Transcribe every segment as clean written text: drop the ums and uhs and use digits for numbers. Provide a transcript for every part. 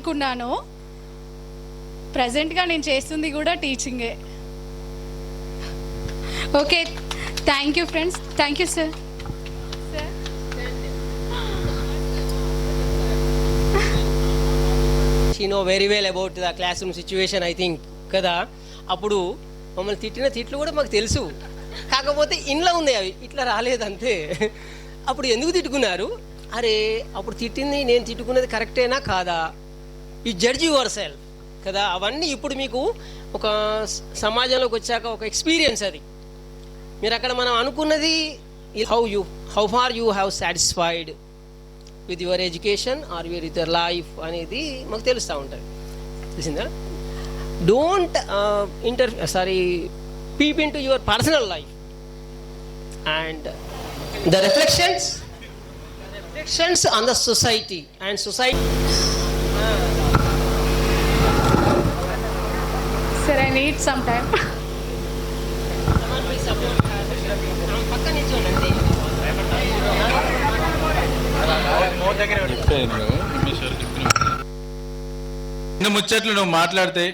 నేర్చుకున్నానో ప్రజెంట్గా నేను చేస్తుంది కూడా టీచింగే. Okay, thank you friends. Thank you sir. She know very well about the classroom situation, I think కదా. అప్పుడు మమ్మల్ని తిట్టిన తిట్లు కూడా మాకు తెలుసు, కాకపోతే ఇంట్లో ఉంది, అవి ఇట్లా రాలేదంతే. అప్పుడు ఎందుకు తిట్టుకున్నారు? అరే అప్పుడు తిట్టింది నేను తిట్టుకున్నది కరెక్టేనా కాదా, యు జడ్జ్ యువర్ సెల్ఫ్ కదా. అవన్నీ ఇప్పుడు మీకు ఒక సమాజంలోకి వచ్చాక ఒక ఎక్స్పీరియన్స్ అది. మీరు అక్కడ మనం అనుకున్నది how far you have satisfied with your education or with your life అనేది మాకు తెలుస్తూ ఉంటుంది. తెలిసిందా? Don't peep into your personal life and the reflections on the society and society. Sir, I need some time. ఇన్ని ముచ్చట్లు నువ్వు మాట్లాడితే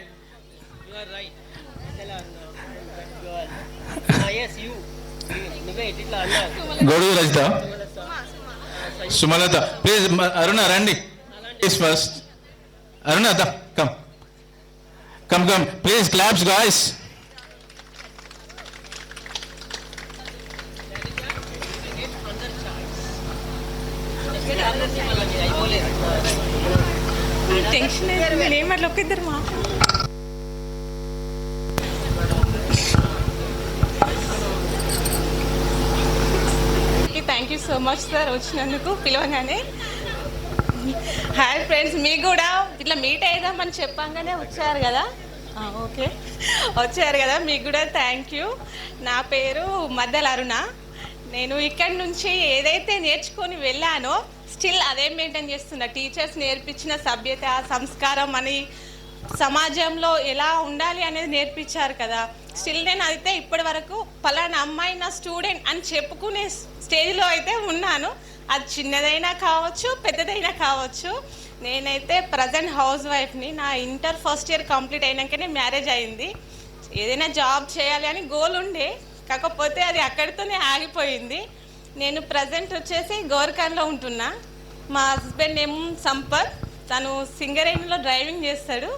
గొడుగు రజిత, సుమలత, ప్లీజ్. అరుణ రండి please. First Aruna come come come please. Claps guys. Tension ఏమట్లా ఒక ఇద్దరు మా thank you so much sir వచ్చినందుకు పిలవగానే. హాయ్ ఫ్రెండ్స్, మీకు కూడా ఇట్లా మీట్ అయిదామని చెప్పంగానే వచ్చారు కదా. ఓకే, వచ్చారు కదా, మీకు కూడా థ్యాంక్ యూ. నా పేరు మద్దెల అరుణ. నేను ఇక్కడి నుంచి ఏదైతే నేర్చుకొని వెళ్ళానో స్టిల్ అదే మెయింటైన్ చేస్తున్నా. టీచర్స్ నేర్పించిన సభ్యత, సంస్కారం అని సమాజంలో ఎలా ఉండాలి అనేది నేర్పించారు కదా. స్టిల్ నేను అయితే ఇప్పటి వరకు పలానా అమ్మాయి నా స్టూడెంట్ అని చెప్పుకునే స్టేజ్లో అయితే ఉన్నాను. అది చిన్నదైనా కావచ్చు, పెద్దదైనా కావచ్చు. నేనైతే ప్రజెంట్ హౌస్ వైఫ్ని. నా ఇంటర్ ఫస్ట్ ఇయర్ కంప్లీట్ అయినాకనే మ్యారేజ్ అయింది. ఏదైనా జాబ్ చేయాలి అని గోల్ ఉండే, కాకపోతే అది అక్కడితోనే ఆగిపోయింది. నేను ప్రజెంట్ వచ్చేసి గోర్ఖాన్లో ఉంటున్నా. మా హస్బెండ్ ఏమో సంపత్, తను సింగరేణిలో డ్రైవింగ్ చేస్తాడు.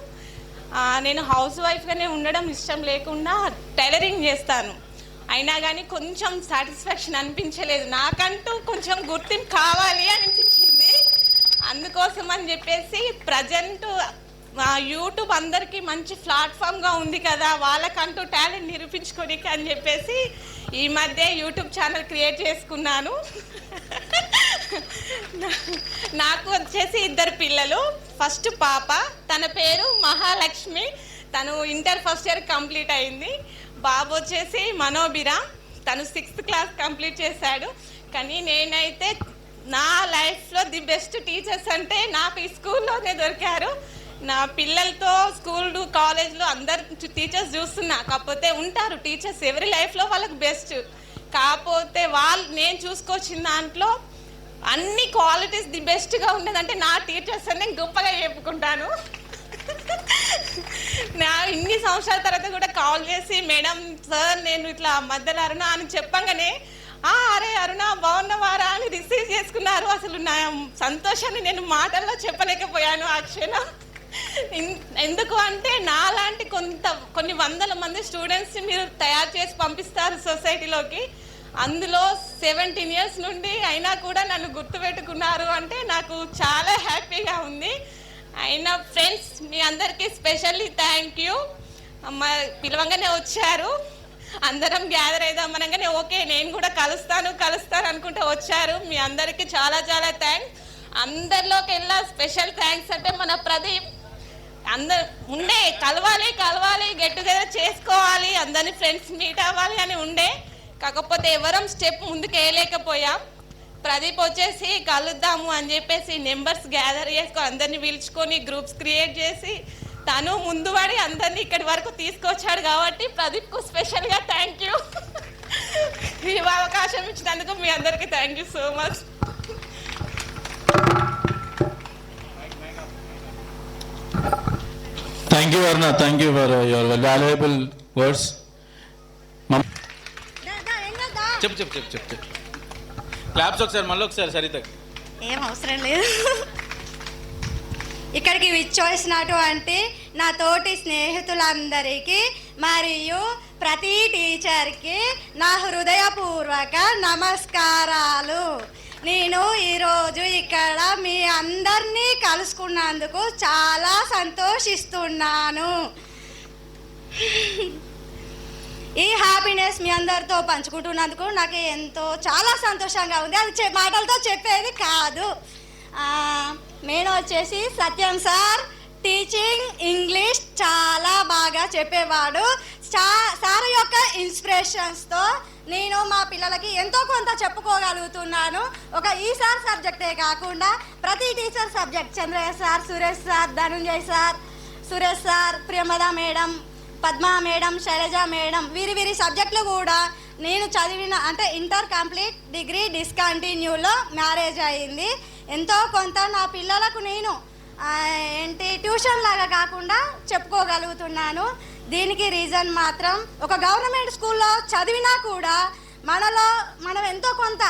నేను హౌస్ వైఫ్గానే ఉండడం ఇష్టం లేకుండా టైలరింగ్ చేస్తాను. అయినా కానీ కొంచెం సాటిస్ఫాక్షన్ అనిపించలేదు. నాకంటూ కొంచెం గుర్తింపు కావాలి అనిపించింది. అందుకోసం అని చెప్పేసి ప్రజెంట్ యూట్యూబ్ అందరికీ మంచి ప్లాట్ఫామ్గా ఉంది కదా, వాళ్ళకంటూ టాలెంట్ నిరూపించుకోనికి అని చెప్పేసి ఈ మధ్య యూట్యూబ్ ఛానల్ క్రియేట్ చేసుకున్నాను. నాకు వచ్చేసి 2 పిల్లలు. ఫస్ట్ పాప, తన పేరు మహాలక్ష్మి, తను ఇంటర్ ఫస్ట్ ఇయర్ కంప్లీట్ అయింది. బాబు వచ్చేసి మనోబిరామ్, తను 6th క్లాస్ కంప్లీట్ చేశాడు. కానీ నేనైతే నా లైఫ్లో ది బెస్ట్ టీచర్స్ అంటే నాకు ఈ స్కూల్లోనే దొరికారు. నా పిల్లలతో స్కూల్ కాలేజ్లో అందరు టీచర్స్ చూస్తున్నా, కాకపోతే ఉంటారు టీచర్స్ ఎవరి లైఫ్లో వాళ్ళకి బెస్ట్. కాకపోతే నేను చూసుకొచ్చిన దాంట్లో అన్ని క్వాలిటీస్ ది బెస్ట్గా ఉండేదంటే నా టీచర్స్ అని గొప్పగా చెప్పుకుంటాను. నా ఇన్ని సంవత్సరాల తర్వాత కూడా కాల్ చేసి, మేడం సార్ నేను ఇట్లా మధ్యలో అరుణ అని చెప్పంగానే అరే అరుణ బాగున్నవారా అని రిసీవ్ చేసుకున్నారు. అసలు నా సంతోషాన్ని నేను మాటల్లో చెప్పలేకపోయాను ఆ క్షణం. ఎందుకు అంటే నాలాంటి కొన్ని వందల మంది స్టూడెంట్స్ని మీరు తయారు చేసి పంపిస్తారు సొసైటీలోకి. అందులో 17 ఇయర్స్ నుండి అయినా కూడా నన్ను గుర్తుపెట్టుకున్నారు అంటే నాకు చాలా హ్యాపీగా ఉంది. అయినా ఫ్రెండ్స్ మీ అందరికీ స్పెషల్లీ థ్యాంక్ యూ. పిలవంగానే వచ్చారు, అందరం గ్యాదర్ అయిదాం అనగానే ఓకే నేను కూడా కలుస్తాను అనుకుంటే వచ్చారు. మీ అందరికీ చాలా చాలా థ్యాంక్స్. అందరిలోకి వెళ్ళా స్పెషల్ థ్యాంక్స్ అంటే మన ప్రదీప్. అందరు ఉండే కలవాలి గెట్ టుగెదర్ చేసుకోవాలి, అందరినీ ఫ్రెండ్స్ మీట్ అవ్వాలి అని ఉండే, కాకపోతే ఎవరం స్టెప్ ముందుకు వేయలేకపోయాం. ప్రదీప్ వచ్చేసి కలుద్దాము అని చెప్పేసి నెంబర్స్ గ్యాదర్ చేసుకొని అందరినీ పిలుచుకొని గ్రూప్స్ క్రియేట్ చేసి తను ముందు పడి అందరినీ ఇక్కడి వరకు తీసుకొచ్చాడు. కాబట్టి ప్రదీప్కు స్పెషల్గా థ్యాంక్ యూ. ఈ అవకాశం ఇచ్చినందుకు మీ అందరికీ thank you so much. Thank you Aruna, thank you for your valuable words. చెప్పు చెప్పు చెప్పు చెప్పు చెప్పు. క్లాప్స్ ఒకసారి, మళ్ళీ ఒకసారి సరిత. ఏం అవసరం లేదు. ఇక్కడికి విచ్చేసినటువంటి నా తోటి స్నేహితులందరికీ మరియు ప్రతి టీచర్కి నా హృదయపూర్వక నమస్కారాలు. నేను ఈరోజు ఇక్కడ మీ అందరినీ కలుసుకున్నందుకు చాలా సంతోషిస్తున్నాను. ఈ హ్యాపీనెస్ మీ అందరితో పంచుకుంటున్నందుకు నాకు చాలా సంతోషంగా ఉంది. అది మాటలతో చెప్పేది కాదు. నేను వచ్చేసి సత్యం సార్, టీచింగ్ ఇంగ్లీష్ చాలా బాగా చెప్పేవాడు. సార్ యొక్క ఇన్స్పిరేషన్స్తో నేను మా పిల్లలకి ఎంతో కొంత చెప్పుకోగలుగుతున్నాను. ఒక ఈసార్ సబ్జెక్టే కాకుండా ప్రతి teacher subject, Chandraiah sir, Suresh sir, Dhananjay sir, Suresh sir, Priyamvada madam, Padma madam, Shailaja madam, వీరి సబ్జెక్టులు కూడా నేను చదివిన, అంటే ఇంటర్ కంప్లీట్, డిగ్రీ డిస్కంటిన్యూలో మ్యారేజ్ అయింది. ఎంతో కొంత నా పిల్లలకు నేను ట్యూషన్ లాగా కాకుండా చెప్పుకోగలుగుతున్నాను. దీనికి రీజన్ మాత్రం ఒక గవర్నమెంట్ స్కూల్లో చదివినా కూడా మనం ఎంతో కొంత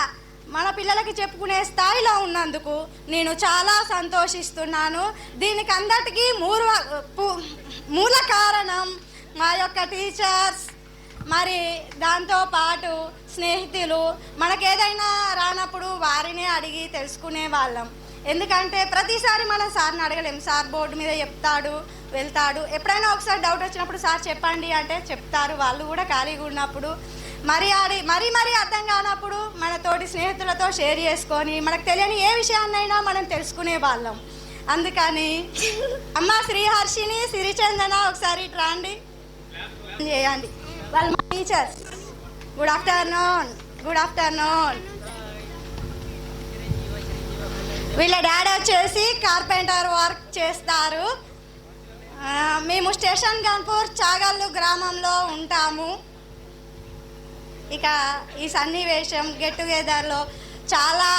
మన పిల్లలకి చెప్పుకునే స్థాయిలో ఉన్నందుకు నేను చాలా సంతోషిస్తున్నాను. దీనికి అందరికీ మూల కారణం మా యొక్క టీచర్స్, మరి దాంతోపాటు స్నేహితులు. మనకేదైనా రానప్పుడు వారినే అడిగి తెలుసుకునే వాళ్ళం. ఎందుకంటే ప్రతిసారి మనం సార్ని అడగలేం. సార్ బోర్డు మీద చెప్తాడు, వెళ్తాడు. ఎప్పుడైనా ఒకసారి డౌట్ వచ్చినప్పుడు సార్ చెప్పండి అంటే చెప్తారు. వాళ్ళు కూడా ఖాళీగా ఉన్నప్పుడు మరీ అర్థం కానప్పుడు మన తోటి స్నేహితులతో షేర్ చేసుకొని మనకు తెలియని ఏ విషయాన్నైనా మనం తెలుసుకునే వాళ్ళం. అందుకని అమ్మ శ్రీహర్షిని, సిరిచందన ఒకసారి రండి చేయండి. వాళ్ళు మా teachers. Good afternoon. Good afternoon. వీళ్ళ డాడీ వచ్చేసి కార్పెంటర్ వర్క్ చేస్తారు. మేము స్టేషన్ గన్పూర్ చాగల్లు గ్రామంలో ఉంటాము. ఇక ఈ సన్నివేశం గెట్ టుగెదర్లో చాలా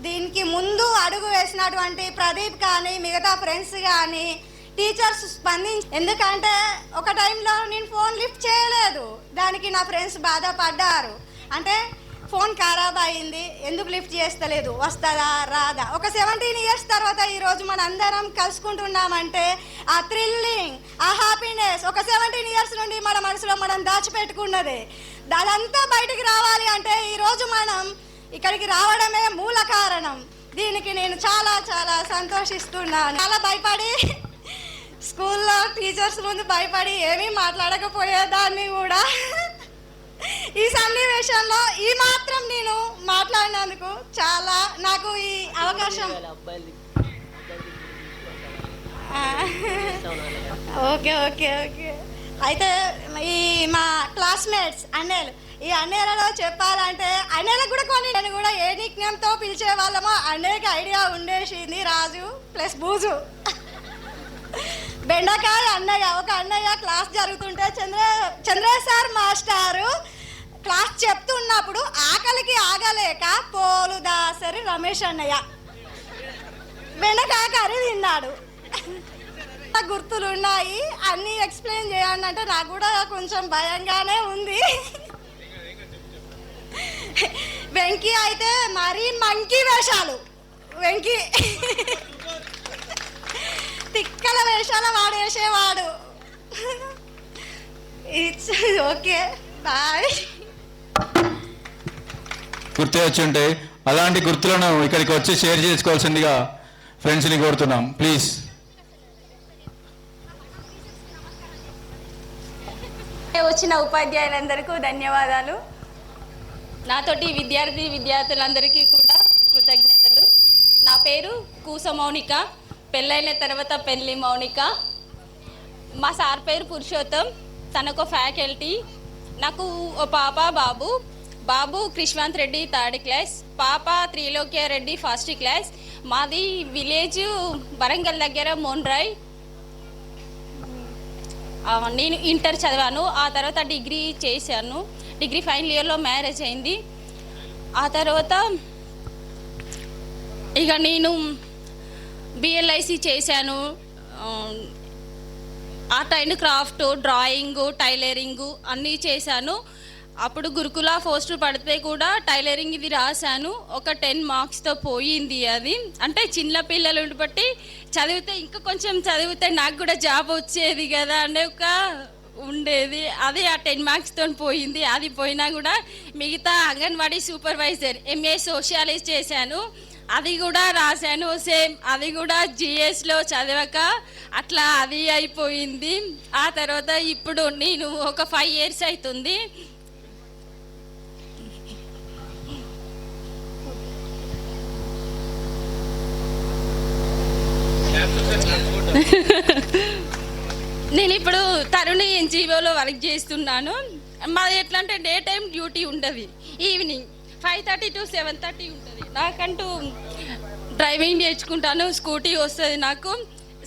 దీనికి ముందు అడుగు వేసినటువంటి ప్రదీప్ కానీ మిగతా ఫ్రెండ్స్ కానీ టీచర్స్ స్పందించి, ఎందుకంటే ఒక టైంలో నేను ఫోన్ లిఫ్ట్ చేయలేదు. దానికి నా ఫ్రెండ్స్ బాధపడ్డారు. అంటే ఫోన్ ఖరాబ్ అయింది, ఎందుకు లిఫ్ట్ చేస్తలేదు, వస్తుందా రాదా. ఒక 17 ఇయర్స్ తర్వాత ఈరోజు మన అందరం కలుసుకుంటున్నామంటే ఆ థ్రిల్లింగ్, ఆ హ్యాపీనెస్ ఒక 17 ఇయర్స్ నుండి మన మనసులో మనం దాచిపెట్టుకున్నదే, అదంతా బయటికి రావాలి అంటే ఈరోజు మనం ఇక్కడికి రావడమే మూల కారణం. దీనికి నేను చాలా చాలా సంతోషిస్తున్నాను. చాలా భయపడి స్కూల్లో టీచర్స్ ముందు భయపడి ఏమీ మాట్లాడకపోయేదాన్ని కూడా. ఈ సన్నివేశంలో ఈ మాత్రం నేను మాట్లాడినందుకు చాలా నాకు ఈ అవకాశం. Okay okay okay. అయితే ఈ మా క్లాస్మేట్స్ అన్నయ్యలు, ఈ అన్నయ్యలలో చెప్పాలంటే అన్నయ్యలకు కూడా కొన్ని నేను కూడా ఏ నిక్నేమ్తో పిలిచే వాళ్ళమో అన్నయ్యకి ఐడియా ఉండేసింది. రాజు ప్లస్ బూజు. బెండకాయ అన్నయ్య. ఒక అన్నయ్య క్లాస్ జరుగుతుంటే చంద్రయ్య సార్ మాస్టారు క్లాస్ చెప్తున్నప్పుడు ఆకలికి ఆగలేక పోలు దాసరి రమేష్ అన్నయ్య బెండకాయ కర్రీ తిన్నాడు. గుర్తులు ఉన్నాయి, అన్నీ ఎక్స్ప్లెయిన్ చేయండి అంటే నాకు కూడా కొంచెం భయంగానే ఉంది. వెంకీ అయితే మరీ మంకీ వేషాలు. వెంకీ తిక్కల వేషాలు వాడేసేవాడు. It's okay, bye. గుర్తు వచ్చి ఉంటాయి. అలాంటి గుర్తులను ఇక్కడికి వచ్చి షేర్ చేసుకోవాల్సిందిగా ఫ్రెండ్స్ని కోరుతున్నాం, ప్లీజ్. వచ్చిన ఉపాధ్యాయులందరికీ ధన్యవాదాలు. నాతోటి విద్యార్థులందరికీ కూడా కృతజ్ఞతలు. నా పేరు కూస మౌనిక. పెళ్ళైన తర్వాత పెళ్ళి మౌనిక. మా సార్ పేరు పురుషోత్తం, తనకు ఫ్యాకల్టీ. నాకు ఓ పాప బాబు. బాబు క్రిష్వంత్ రెడ్డి 3rd క్లాస్, పాప త్రిలోక్య రెడ్డి 1st క్లాస్. మాది విలేజ్ వరంగల్ దగ్గర మోన్రాయ్. నేను ఇంటర్ చదివాను, ఆ తర్వాత డిగ్రీ చేశాను. డిగ్రీ ఫైనల్ ఇయర్లో మ్యారేజ్ అయింది. ఆ తర్వాత ఇక నేను బిఎల్ఐసి చేశాను, art and craft, drawing, tailoring అన్నీ చేశాను. అప్పుడు గురుకుల పోస్ట్ పడితే కూడా టైలరింగ్ ఇది రాశాను. ఒక 10 మార్క్స్తో పోయింది అది. అంటే చిన్న పిల్లలు బట్టి చదివితే ఇంకా కొంచెం చదివితే నాకు కూడా జాబ్ వచ్చేది కదా అనే ఒక ఉండేది. అది ఆ 10 మార్క్స్తో పోయింది. అది పోయినా కూడా మిగతా అంగన్వాడీ సూపర్వైజర్ ఎంఏ సోషియాలజీ చేశాను. అది కూడా రాశాను. సేమ్ అది కూడా జిఎస్లో చదవక అట్లా అది అయిపోయింది. ఆ తర్వాత ఇప్పుడు నేను ఒక 5 years అవుతుంది. నేను ఇప్పుడు తరుణి ఎన్జిఓలో వర్క్ చేస్తున్నాను. మాది ఎట్లా అంటే డే టైం డ్యూటీ ఉంటుంది, ఈవినింగ్ 5:30 to 7:30 ఉంటుంది. నాకంటూ డ్రైవింగ్ నేర్చుకుంటాను, స్కూటీ వస్తుంది నాకు.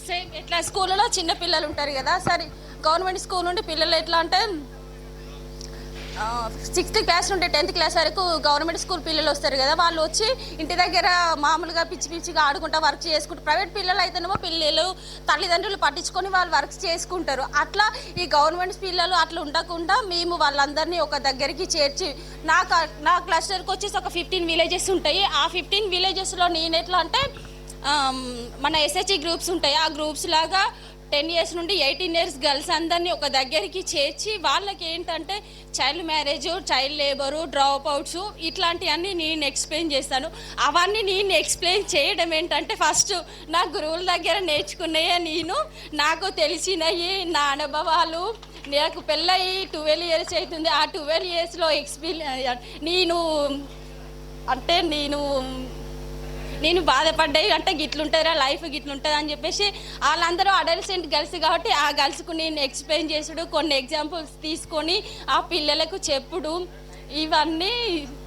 సేమ్ ఎట్లా స్కూల్లో చిన్న పిల్లలు ఉంటారు కదా, సరే గవర్నమెంట్ స్కూల్ నుండి పిల్లలు ఎట్లా అంటే 6th class నుండి 10th class వరకు గవర్నమెంట్ స్కూల్ పిల్లలు వస్తారు కదా, వాళ్ళు వచ్చి ఇంటి దగ్గర మామూలుగా పిచ్చిగా ఆడుకుంటా వర్క్ చేసుకుంటారు. ప్రైవేట్ పిల్లలు అయితేనేమో పిల్లలు తల్లిదండ్రులు పట్టించుకొని వాళ్ళు వర్క్ చేసుకుంటారు. అట్లా ఈ గవర్నమెంట్ పిల్లలు అట్లా ఉండకుండా మేము వాళ్ళందరినీ ఒక దగ్గరికి చేర్చి నా క్లస్టర్కి వచ్చేసి ఒక 15 villages ఉంటాయి. ఆ 15 villagesలో నేను ఎట్లా అంటే మన SHG గ్రూప్స్ ఉంటాయి, ఆ గ్రూప్స్ లాగా 10 years నుండి 18 years గర్ల్స్ అందరినీ ఒక దగ్గరికి చేర్చి వాళ్ళకి ఏంటంటే child marriage, child labour, drop outs ఇట్లాంటివన్నీ నేను ఎక్స్ప్లెయిన్ చేస్తాను. అవన్నీ నేను ఎక్స్ప్లెయిన్ చేయడం ఏంటంటే ఫస్ట్ నా గురువుల దగ్గర నేర్చుకున్నాయే, నాకు తెలిసినవి, నా అనుభవాలు. నాకు పెళ్ళయి 12 years అవుతుంది. ఆ 12 yearsలో నేను బాధపడ్డాయి. అంటే గిట్లుంటారా లైఫ్, గిట్లుంటుంది అని చెప్పేసి వాళ్ళందరూ అడల్సెంట్ గర్ల్స్ కాబట్టి ఆ గర్ల్స్కు నేను ఎక్స్ప్లెయిన్ చేసుడు, కొన్ని ఎగ్జాంపుల్స్ తీసుకొని ఆ పిల్లలకు చెప్పుడు, ఇవన్నీ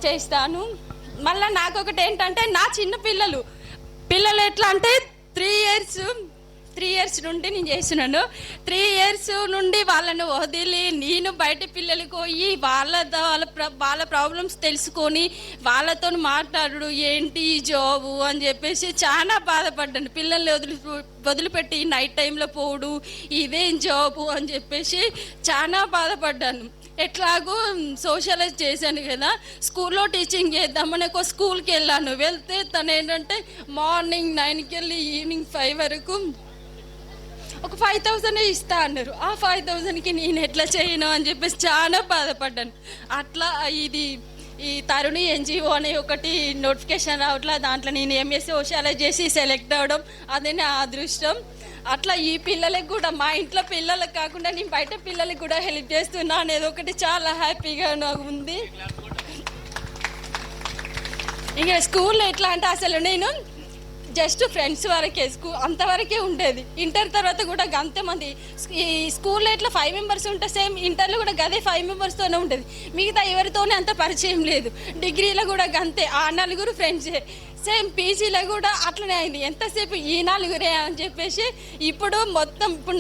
చేస్తాను. మళ్ళీ నాకు ఒకటి ఏంటంటే నా చిన్న పిల్లలు ఎట్లా అంటే 3 years నుండి నేను చేస్తున్నాను. 3 years నుండి వాళ్ళను వదిలి నేను బయట పిల్లలకు పోయి వాళ్ళ ప్రాబ్లమ్స్ తెలుసుకొని వాళ్ళతో మాట్లాడు, ఏంటి జాబు అని చెప్పేసి చాలా బాధపడ్డాను. పిల్లల్ని వదిలిపెట్టి నైట్ టైంలో పోడు, ఇదేం జాబు అని చెప్పేసి చాలా బాధపడ్డాను. ఎట్లాగో సోషలైజ్ చేశాను కదా, స్కూల్లో టీచింగ్ చేద్దామని ఒక స్కూల్కి వెళ్ళాను. వెళ్తే తను ఏంటంటే మార్నింగ్ 9కి వెళ్ళి ఈవినింగ్ 5 వరకు ఒక 5,000 ఇస్తా అన్నారు. ఆ 5,000కి నేను ఎట్లా చేయను అని చెప్పేసి చాలా బాధపడ్డాను. అట్లా ఈ తరుణి ఎన్జిఓ అనే ఒకటి నోటిఫికేషన్ రావట్లా, దాంట్లో నేను ఎంఎస్ సోషాలజీ చేసి సెలెక్ట్ అవ్వడం అదే నా అదృష్టం. అట్లా ఈ పిల్లలకు కూడా, మా ఇంట్లో పిల్లలకు కాకుండా నేను బయట పిల్లలకు కూడా హెల్ప్ చేస్తున్నా అనేది ఒకటి చాలా హ్యాపీగా నాకు ఉంది. ఇంకా స్కూల్లో ఎట్లా అంటే అసలు నేను జస్ట్ ఫ్రెండ్స్ వరకే, అంతవరకే ఉండేది. ఇంటర్ తర్వాత కూడా అంతమంది, ఈ స్కూల్లో ఇట్లా 5 members ఉంటే సేమ్ ఇంటర్లో కూడా గదే 5 membersతోనే ఉంటుంది. మిగతా ఎవరితోనే అంత పరిచయం లేదు. డిగ్రీలో కూడా గంతే, ఆ 4 ఫ్రెండ్సే. సేమ్ పీజీలో కూడా అట్లనే అయింది. ఎంతసేపు ఈ 4 అని చెప్పేసి ఇప్పుడు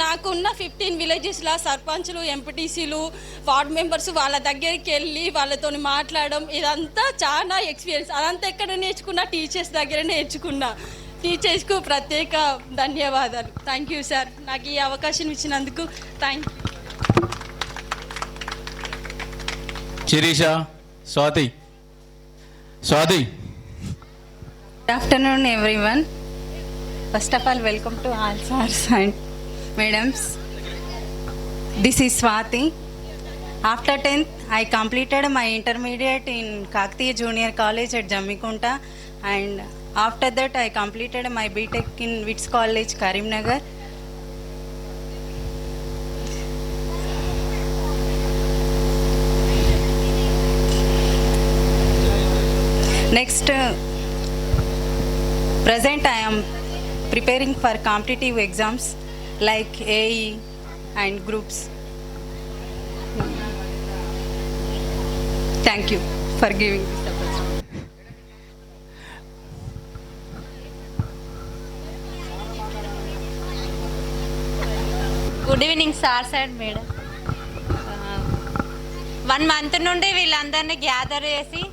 నాకున్న 15 villagesలో సర్పంచ్లు, ఎంపీటీసీలు, వార్డ్ మెంబర్స్ వాళ్ళ దగ్గరికి వెళ్ళి వాళ్ళతో మాట్లాడడం, ఇదంతా చాలా ఎక్స్పీరియన్స్. అదంతా ఎక్కడ నేర్చుకున్నా, టీచర్స్ దగ్గర నేర్చుకున్నా. టీచర్స్కు ప్రత్యేక ధన్యవాదాలు. థ్యాంక్ యూ సార్, నాకు ఈ అవకాశం ఇచ్చినందుకు thank you. Shirisha, Swathi. Good afternoon everyone. First of all, welcome to all sirs and madams. This is Swati. After 10th, I completed my intermediate in Kakatiya Junior College at Jammikunta, and after that I completed my BTech in Wits College, Karimnagar. Next, present I am preparing for competitive exams like AE and groups. Thank you for giving this opportunity. Good evening sirs and madam. 1 month నుండి వీళ్ళందరినీ gather చేసి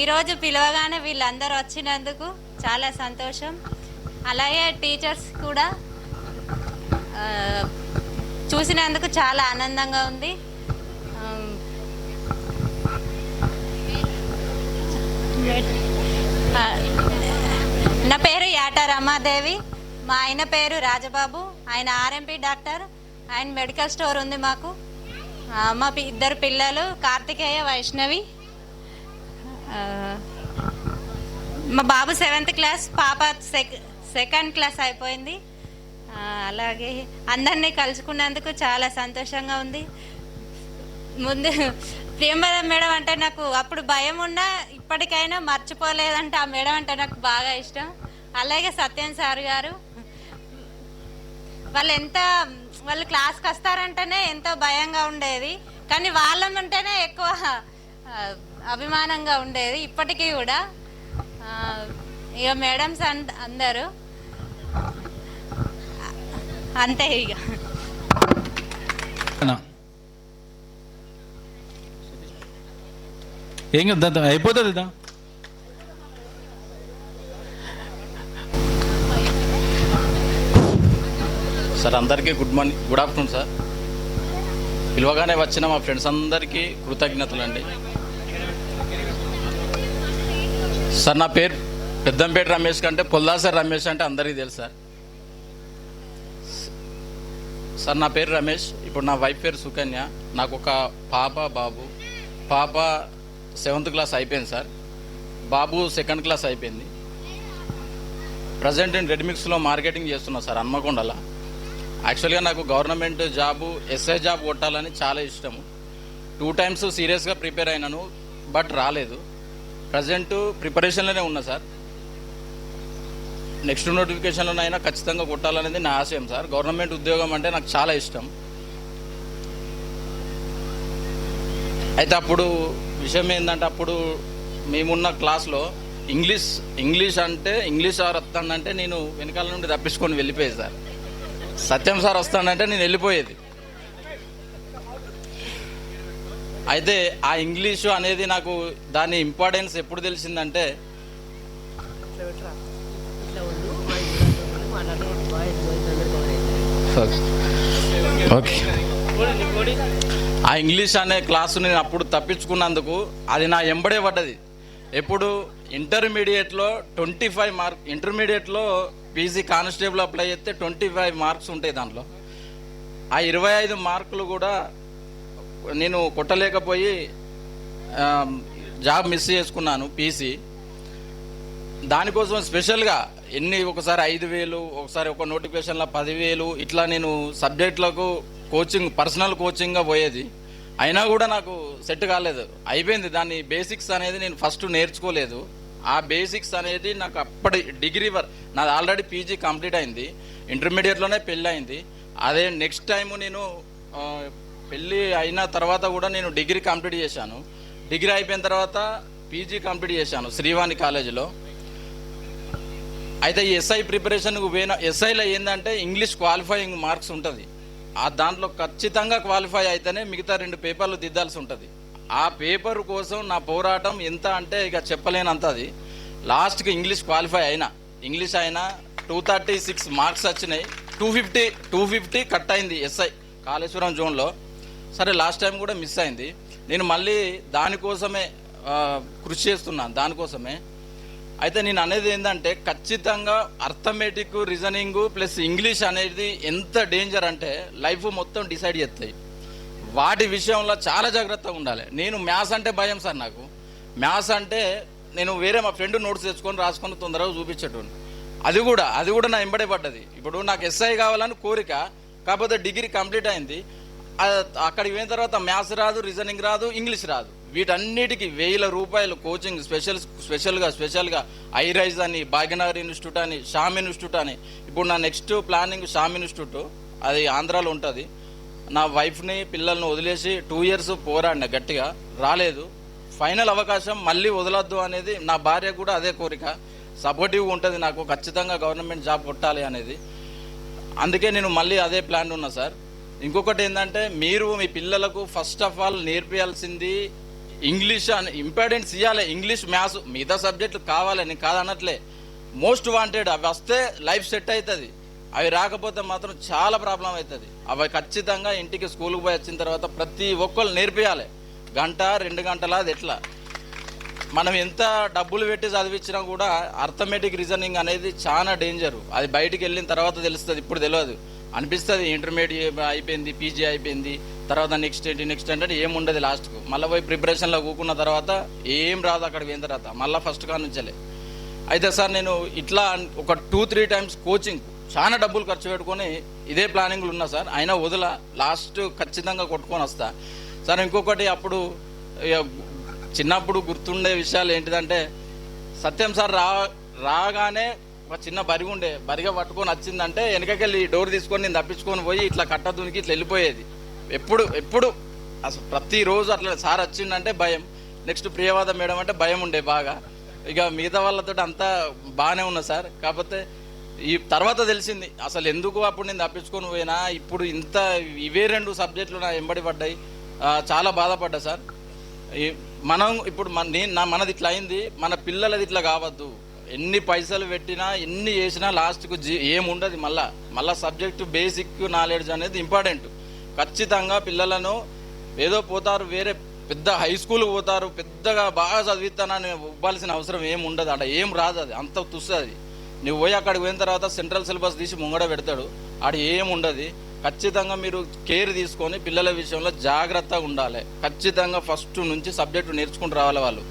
ఈరోజు పిలవగానే వీళ్ళందరూ వచ్చినందుకు చాలా సంతోషం. అలాగే టీచర్స్ కూడా చూసినందుకు చాలా ఆనందంగా ఉంది. నా పేరు యాట రమాదేవి, మా ఆయన పేరు రాజబాబు. ఆయన ఆర్ఎంపీ డాక్టర్, ఆయన మెడికల్ స్టోర్ ఉంది మాకు. మా ఇద్దరు పిల్లలు కార్తికేయ, వైష్ణవి. మా బాబు 7th క్లాస్, పాప 2nd క్లాస్ అయిపోయింది. అలాగే అందరినీ కలుసుకున్నందుకు చాలా సంతోషంగా ఉంది. ముందు ప్రియమద మేడం అంటే నాకు అప్పుడు భయం ఉన్నా ఇప్పటికైనా మర్చిపోలేదంటే ఆ మేడం అంటే నాకు బాగా ఇష్టం. అలాగే సత్యం సార్ గారు, వాళ్ళు క్లాస్కి వస్తారంటేనే ఎంతో భయంగా ఉండేది, కానీ వాళ్ళంటేనే ఎక్కువ అభిమానంగా ఉండేది ఇప్పటికీ కూడా. ఇక మేడమ్స్ అందరూ అంతే. ఇక ఏం కదా అయిపోతుంది. సార్ అందరికీ గుడ్ ఆఫ్టర్నూన్ సార్. పిలవగానే వచ్చిన మా ఫ్రెండ్స్ అందరికీ కృతజ్ఞతలు అండి. సార్ నా పేరు పెద్దంపేట రమేష్ కంటే పొల్లాసర్ రమేష్ అంటే అందరికీ తెలుసు సార్. సార్ నా పేరు రమేష్. ఇప్పుడు నా వైఫ్ పేరు సుకన్య. నాకు ఒక పాప, బాబు. పాప 7th క్లాస్ అయిపోయింది సార్, బాబు 2nd క్లాస్ అయిపోయింది. ప్రజెంట్ నేను రెడ్మిక్స్లో మార్కెటింగ్ చేస్తున్నా సార్, హన్మకొండలో. యాక్చువల్గా నాకు గవర్నమెంట్ జాబు, ఎస్ఐ జాబ్ కొట్టాలని చాలా ఇష్టము. 2 times సీరియస్గా ప్రిపేర్ అయినాను, బట్ రాలేదు. ప్రజెంట్ ప్రిపరేషన్లోనే ఉన్నా సార్. నెక్స్ట్ నోటిఫికేషన్లోనైనా ఖచ్చితంగా కొట్టాలనేది నా ఆశయం సార్. గవర్నమెంట్ ఉద్యోగం అంటే నాకు చాలా ఇష్టం. అయితే అప్పుడు విషయం ఏంటంటే, అప్పుడు మేమున్న క్లాస్లో ఇంగ్లీష్ అంటే ఇంగ్లీష్ సార్ వస్తానంటే నేను వెనకాల నుండి తప్పించుకొని వెళ్ళిపోయేది సార్. సత్యం సార్ వస్తానంటే నేను వెళ్ళిపోయేది. అయితే ఆ ఇంగ్లీషు అనేది నాకు దాని ఇంపార్టెన్స్ ఎప్పుడు తెలిసిందంటే, ఓకే, ఆ ఇంగ్లీష్ అనే క్లాసు నేను అప్పుడు తప్పించుకున్నందుకు అది నా ఎంబడే పడ్డది. ఎప్పుడు ఇంటర్మీడియట్లో 25 మార్క్స్, ఇంటర్మీడియట్లో పీజీ కానిస్టేబుల్ అప్లై చేస్తే 25 మార్క్స్ ఉంటాయి. దాంట్లో ఆ 25 మార్కులు కూడా నేను కొట్టలేకపోయి జాబ్ మిస్ చేసుకున్నాను పీసీ. దానికోసం స్పెషల్గా ఒకసారి 5,000, ఒకసారి ఒక నోటిఫికేషన్లో 10,000 ఇట్లా నేను సబ్జెక్టులకు పర్సనల్ కోచింగ్గా పోయేది. అయినా కూడా నాకు సెట్ కాలేదు. అయిపోయింది. దాని బేసిక్స్ అనేది నేను ఫస్ట్ నేర్చుకోలేదు. ఆ బేసిక్స్ అనేది నాకు అప్పటి డిగ్రీ నాది ఆల్రెడీ పీజీ కంప్లీట్ అయింది, ఇంటర్మీడియట్లోనే పెళ్ళి అయింది. అదే నెక్స్ట్ టైము నేను పెళ్ళి అయిన తర్వాత కూడా నేను డిగ్రీ కంప్లీట్ చేశాను. డిగ్రీ అయిపోయిన తర్వాత పీజీ కంప్లీట్ చేశాను శ్రీవాణి కాలేజీలో. అయితే ఈ ఎస్ఐ ప్రిపరేషన్కు పోయిన, ఎస్ఐలో ఏంటంటే ఇంగ్లీష్ క్వాలిఫైయింగ్ మార్క్స్ ఉంటుంది. ఆ దాంట్లో ఖచ్చితంగా క్వాలిఫై అయితేనే మిగతా 2 పేపర్లు దిద్దాల్సి ఉంటుంది. ఆ పేపర్ కోసం నా పోరాటం ఎంత అంటే ఇక చెప్పలేనంత. అది లాస్ట్కి ఇంగ్లీష్ క్వాలిఫై అయినా, ఇంగ్లీష్ అయినా 236 మార్క్స్ వచ్చినాయి. 250 కట్ అయింది ఎస్ఐ కాళేశ్వరం జోన్లో. సరే లాస్ట్ టైం కూడా మిస్ అయింది. నేను మళ్ళీ దానికోసమే కృషి చేస్తున్నాను, దానికోసమే. అయితే నేను అనేది ఏంటంటే, ఖచ్చితంగా అర్థమెటిక్, రీజనింగ్ ప్లస్ ఇంగ్లీష్ అనేది ఎంత డేంజర్ అంటే లైఫ్ మొత్తం డిసైడ్ చేస్తాయి. వాటి విషయంలో చాలా జాగ్రత్తగా ఉండాలి. నేను మ్యాథ్స్ అంటే భయం సార్. నాకు మ్యాథ్స్ అంటే నేను మా ఫ్రెండ్ నోట్స్ తెచ్చుకొని రాసుకొని తొందరగా చూపించేటోని. అది కూడా నా ఎంబడే పడ్డది. ఇప్పుడు నాకు ఎస్ఐ కావాలని కోరిక, కాకపోతే డిగ్రీ కంప్లీట్ అయింది. అక్కడికి పోయిన తర్వాత మ్యాథ్స్ రాదు, రీజనింగ్ రాదు, ఇంగ్లీష్ రాదు. వీటన్నిటికీ 1,000 రూపాయలు కోచింగ్ స్పెషల్గా ఐరైజ్ అని, భాగ్యనగర్ ఇన్స్టిట్యూట్ అని, షామ్ ఇన్స్టిట్యూట్ అని. ఇప్పుడు నా నెక్స్ట్ ప్లానింగ్ షామ్ ఇన్స్టిట్యూట్, అది ఆంధ్రాలో ఉంటుంది. నా వైఫ్ని పిల్లల్ని వదిలేసి 2 years పోరాడిన, గట్టిగా రాలేదు. ఫైనల్ అవకాశం మళ్ళీ వదలొద్దు అనేది నా భార్య కూడా అదే కోరిక, సపోర్టివ్గా ఉంటుంది నాకు. ఖచ్చితంగా గవర్నమెంట్ జాబ్ కొట్టాలి అనేది. అందుకే నేను మళ్ళీ అదే ప్లాన్ ఉన్నా సార్. ఇంకొకటి ఏంటంటే, మీరు మీ పిల్లలకు ఫస్ట్ ఆఫ్ ఆల్ నేర్పియాల్సింది ఇంగ్లీష్ అని ఇంపార్టెన్స్ ఇవ్వాలి. ఇంగ్లీష్, మ్యాథ్స్, మిగతా సబ్జెక్టులు కావాలి, నేను కాదనట్లే. మోస్ట్ వాంటెడ్ అవి వస్తే లైఫ్ సెట్ అవుతుంది. అవి రాకపోతే మాత్రం చాలా ప్రాబ్లం అవుతుంది. అవి ఖచ్చితంగా ఇంటికి స్కూల్కి పోయి వచ్చిన తర్వాత ప్రతి ఒక్కళ్ళు నేర్పియాలి. 1-2 గంటల అది ఎట్లా మనం ఎంత డబ్బులు పెట్టి చదివించినా కూడా అర్థమెటిక్ రీజనింగ్ అనేది చాలా డేంజరు. అది బయటికి వెళ్ళిన తర్వాత తెలుస్తుంది, ఇప్పుడు తెలియదు. అనిపిస్తుంది ఇంటర్మీడియట్ అయిపోయింది, పీజీ అయిపోయింది, తర్వాత నెక్స్ట్ అంటే ఏముండదు. లాస్ట్కు మళ్ళీ పోయి ప్రిపరేషన్లో కూకున్న తర్వాత ఏం రాదు. అక్కడికి పోయిన తర్వాత మళ్ళీ ఫస్ట్ కానుంచలే. అయితే సార్ నేను ఇట్లా ఒక 2-3 టైమ్స్ కోచింగ్ చాలా డబ్బులు ఖర్చు పెట్టుకొని ఇదే ప్లానింగ్లు ఉన్నా సార్. అయినా వదిల లాస్ట్ ఖచ్చితంగా కొట్టుకొని వస్తా సార్. ఇంకొకటి అప్పుడు చిన్నప్పుడు గుర్తుండే విషయాలు ఏంటిదంటే సత్యం సార్ రాగానే ఒక చిన్న బరిగా పట్టుకొని వచ్చిందంటే వెనకకెళ్ళి డోర్ తీసుకొని నేను తప్పించుకొని పోయి ఇట్లా కట్టదునికి ఇట్లా వెళ్ళిపోయేది. ఎప్పుడు అసలు ప్రతిరోజు అట్లా సార్ వచ్చిందంటే భయం. నెక్స్ట్ ప్రియవాద మేడం అంటే భయం ఉండే బాగా. ఇక మిగతా వాళ్ళతో అంతా బాగానే ఉన్నా సార్. కాకపోతే ఈ తర్వాత తెలిసింది అసలు ఎందుకు అప్పుడు నేను తప్పించుకొని పోయినా. ఇప్పుడు ఇంత ఇవే 2 సబ్జెక్టులు నా వెంబడి పడ్డాయి. చాలా బాధపడ్డా సార్. మనం ఇప్పుడు మనది ఇట్లా అయింది, మన పిల్లలది ఇట్లా కావద్దు. ఎన్ని పైసలు పెట్టినా ఎన్ని చేసినా లాస్ట్కు ఏముండదు. మళ్ళా సబ్జెక్టు బేసిక్ నాలెడ్జ్ అనేది ఇంపార్టెంట్. ఖచ్చితంగా పిల్లలను ఏదో పోతారు వేరే పెద్ద హై స్కూల్కి పోతారు, పెద్దగా బాగా చదివిస్తానని ఇవ్వాల్సిన అవసరం ఏమి ఉండదు. అక్కడ ఏం రాదు, అది అంత తుస్తుంది. నువ్వు పోయి అక్కడికి పోయిన తర్వాత సెంట్రల్ సిలబస్ తీసి ముంగడ పెడతాడు, ఆడ ఏముండదు. ఖచ్చితంగా మీరు కేర్ తీసుకొని పిల్లల విషయంలో జాగ్రత్తగా ఉండాలి. ఖచ్చితంగా ఫస్ట్ నుంచి సబ్జెక్టు నేర్చుకుంటూ రావాలి వాళ్ళు.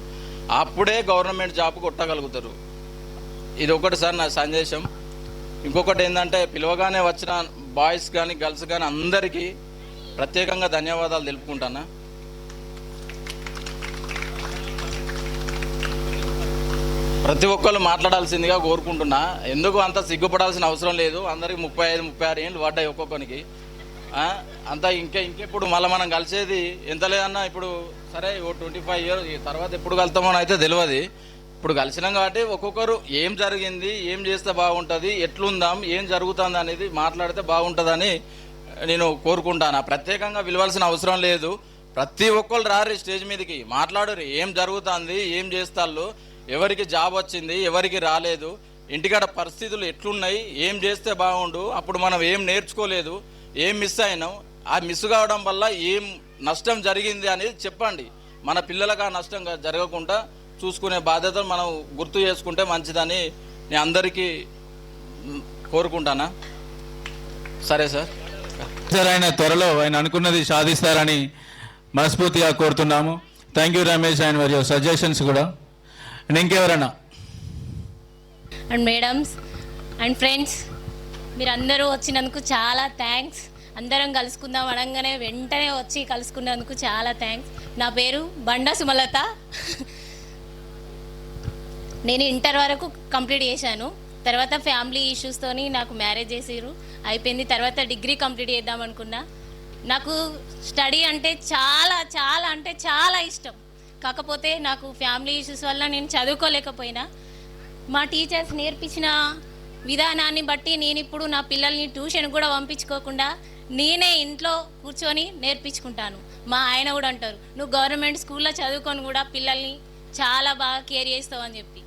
అప్పుడే గవర్నమెంట్ జాబ్ కొట్టగలుగుతారు. ఇది ఒకటి సార్ నా సందేశం. ఇంకొకటి ఏంటంటే పిలవగానే వచ్చిన బాయ్స్ కానీ గర్ల్స్ కానీ అందరికీ ప్రత్యేకంగా ధన్యవాదాలు తెలుపుకుంటాను. ప్రతి ఒక్కళ్ళు మాట్లాడాల్సిందిగా కోరుకుంటున్నా. ఎందుకు అంత సిగ్గుపడాల్సిన అవసరం లేదు. అందరికి 35-36 ఏళ్ళు పడ్డాయి ఒక్కొక్కరికి. అంతా ఇంకెప్పుడు మళ్ళీ మనం కలిసేది ఎంత లేదన్నా. ఇప్పుడు సరే 25 ఇయర్స్ తర్వాత ఎప్పుడు కలుస్తామో అయితే తెలియదు. ఇప్పుడు కలిసినాం కాబట్టి ఒక్కొక్కరు ఏం జరిగింది, ఏం చేస్తే బాగుంటుంది, ఎట్లుందాం, ఏం జరుగుతుంది అనేది మాట్లాడితే బాగుంటుందని నేను కోరుకుంటాను. ప్రత్యేకంగా పిలవాల్సిన అవసరం లేదు. ప్రతి ఒక్కళ్ళు రారు స్టేజ్ మీదకి, మాట్లాడరు. ఏం జరుగుతుంది, ఏం చేస్తాళ్ళు, ఎవరికి జాబ్ వచ్చింది, ఎవరికి రాలేదు, ఇంటికాడ పరిస్థితులు ఎట్లున్నాయి, ఏం చేస్తే బాగుండు, అప్పుడు మనం ఏం నేర్చుకోలేదు, ఏం మిస్ అయినాం, ఆ మిస్ కావడం వల్ల ఏం నష్టం జరిగింది అనేది చెప్పండి. మన పిల్లలకు ఆ నష్టం జరగకుండా చూసుకునే బాధ్యతలు మనం గుర్తు చేసుకుంటే మంచిదని నేను అందరికీ కోరుకుంటానా. సరే సార్. సార్ ఆయన త్వరలో ఆయన అనుకున్నది సాధిస్తారని మనస్ఫూర్తిగా కోరుతున్నాము. థ్యాంక్ యూ రమేష్ అండ్ మరియు సజెషన్స్ కూడా. అండ్ ఇంకెవరన్నా అండ్ మేడమ్స్ అండ్ ఫ్రెండ్స్ మీరందరూ వచ్చినందుకు చాలా థ్యాంక్స్. అందరం కలుసుకుందాం అనగానే వెంటనే వచ్చి కలుసుకున్నందుకు చాలా థ్యాంక్స్. నా పేరు బండా సుమలత. నేను ఇంటర్ వరకు కంప్లీట్ చేశాను. తర్వాత ఫ్యామిలీ ఇష్యూస్తోని నాకు మ్యారేజ్ చేసారు, అయిపోయింది. తర్వాత డిగ్రీ కంప్లీట్ చేద్దాం అనుకున్నా. నాకు స్టడీ అంటే చాలా చాలా అంటే చాలా ఇష్టం. కాకపోతే నాకు ఫ్యామిలీ ఇష్యూస్ వల్ల నేను చదువుకోలేకపోయినా మా టీచర్స్ నేర్పించిన విధానాన్ని బట్టి నేను ఇప్పుడు నా పిల్లల్ని ట్యూషన్ కూడా పంపించుకోకుండా నేనే ఇంట్లో కూర్చొని నేర్పించుకుంటాను. మా ఆయన కూడా అంటారు, నువ్వు గవర్నమెంట్ స్కూల్లో చదువుకొని కూడా పిల్లల్ని చాలా బాగా కేర్ చేస్తావు అని చెప్పి.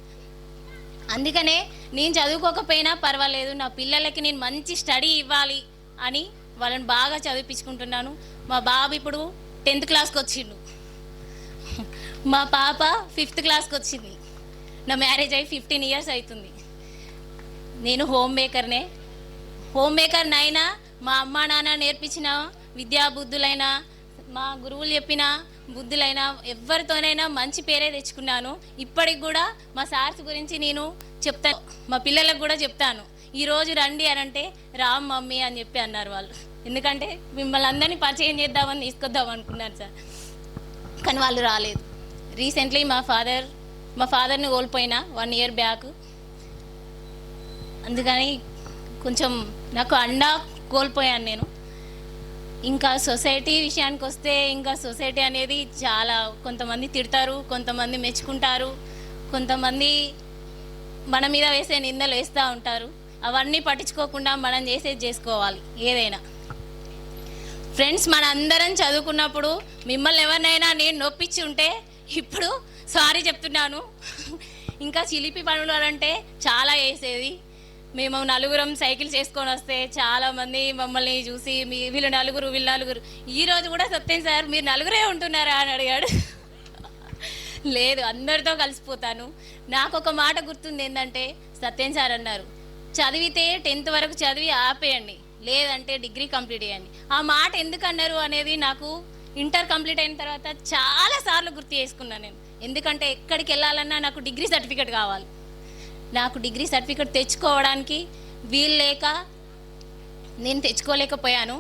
అందుకనే నేను చదువుకోకపోయినా పర్వాలేదు, నా పిల్లలకి నేను మంచి స్టడీ ఇవ్వాలి అని వాళ్ళని బాగా చదివించుకుంటున్నాను. మా బాబు ఇప్పుడు 10th క్లాస్కి వచ్చిండు, మా పాప 5th క్లాస్కి వచ్చింది. నా మ్యారేజ్ అయ్యి 15 ఇయర్స్ అవుతుంది. నేను హోమ్ మేకర్నైనా మా అమ్మ నాన్న నేర్పించిన విద్యా బుద్ధులైనా మా గురువులు చెప్పిన బుద్ధులైనా ఎవరితోనైనా మంచి పేరే తెచ్చుకున్నాను. ఇప్పటికి కూడా మా సార్స్ గురించి నేను చెప్తాను, మా పిల్లలకు కూడా చెప్తాను. ఈరోజు రండి అని అంటే రామ్ మమ్మీ అని చెప్పి అన్నారు వాళ్ళు. ఎందుకంటే మిమ్మల్ని అందరినీ పరిచయం చేద్దామని తీసుకొద్దాం అనుకున్నారు సార్, కానీ వాళ్ళు రాలేదు. రీసెంట్లీ మా ఫాదర్ని కోల్పోయినా 1 year బ్యాక్. అందుకని కొంచెం నాకు అండా కోల్పోయాను నేను. ఇంకా సొసైటీ విషయానికి వస్తే ఇంకా సొసైటీ అనేది చాలా, కొంతమంది తిడతారు, కొంతమంది మెచ్చుకుంటారు, కొంతమంది మన మీద వేసే నిందలు వేస్తూ ఉంటారు. అవన్నీ పట్టించుకోకుండా మనం చేసేది చేసుకోవాలి ఏదైనా. ఫ్రెండ్స్, మన అందరం చదువుకున్నప్పుడు మిమ్మల్ని ఎవరినైనా నేను నొప్పించి ఉంటే ఇప్పుడు సారీ చెప్తున్నాను. ఇంకా చిలిపి పనులు అంటే చాలా వేసేది. మేము నలుగురం సైకిల్ చేసుకొని వస్తే చాలామంది మమ్మల్ని చూసి వీళ్ళు నలుగురు ఈరోజు కూడా సత్యం సార్ మీరు నలుగురే ఉంటున్నారా అని అడిగాడు. లేదు, అందరితో కలిసిపోతాను. నాకు ఒక మాట గుర్తుంది, ఏంటంటే సత్యం సార్ అన్నారు, చదివితే 10th వరకు చదివి ఆపేయండి, లేదంటే డిగ్రీ కంప్లీట్ చేయండి. ఆ మాట ఎందుకు అన్నారు అనేది నాకు ఇంటర్ కంప్లీట్ అయిన తర్వాత చాలాసార్లు గుర్తు చేసుకున్నాను నేను. ఎందుకంటే ఎక్కడికి వెళ్ళాలన్నా నాకు డిగ్రీ సర్టిఫికేట్ కావాలి. నాకు డిగ్రీ సర్టిఫికేట్ తెచ్చుకోవడానికి వీలు లేక నేను తెచ్చుకోలేకపోయాను.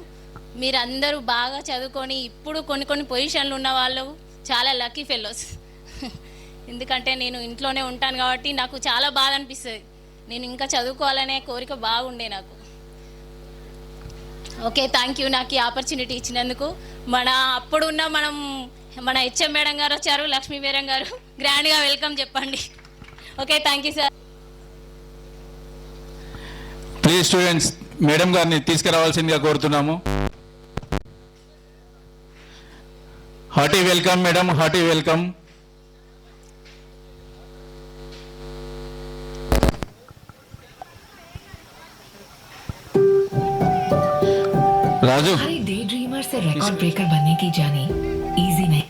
మీరందరూ బాగా చదువుకొని ఇప్పుడు కొన్ని పొజిషన్లు ఉన్న వాళ్ళు చాలా లక్కీ ఫెలోస్. ఎందుకంటే నేను ఇంట్లోనే ఉంటాను కాబట్టి నాకు చాలా బాధ అనిపిస్తుంది. నేను ఇంకా చదువుకోవాలనే కోరిక బాగుండే నాకు. ఓకే, థ్యాంక్ యూ నాకు ఈ ఆపర్చునిటీ ఇచ్చినందుకు. మన హెచ్ఎం మేడం గారు వచ్చారు, లక్ష్మీ మేడం గారు, గ్రాండ్గా వెల్కమ్ చెప్పండి. Okay, thank you sir. Please students, madam గారిని తీసుకురావాల్సిందిగా కోరుతున్నాము. Hearty welcome madam, hearty welcome. Raju day dreamer से रिकॉर्ड ब्रेकर बनने की जानी इजी नहीं।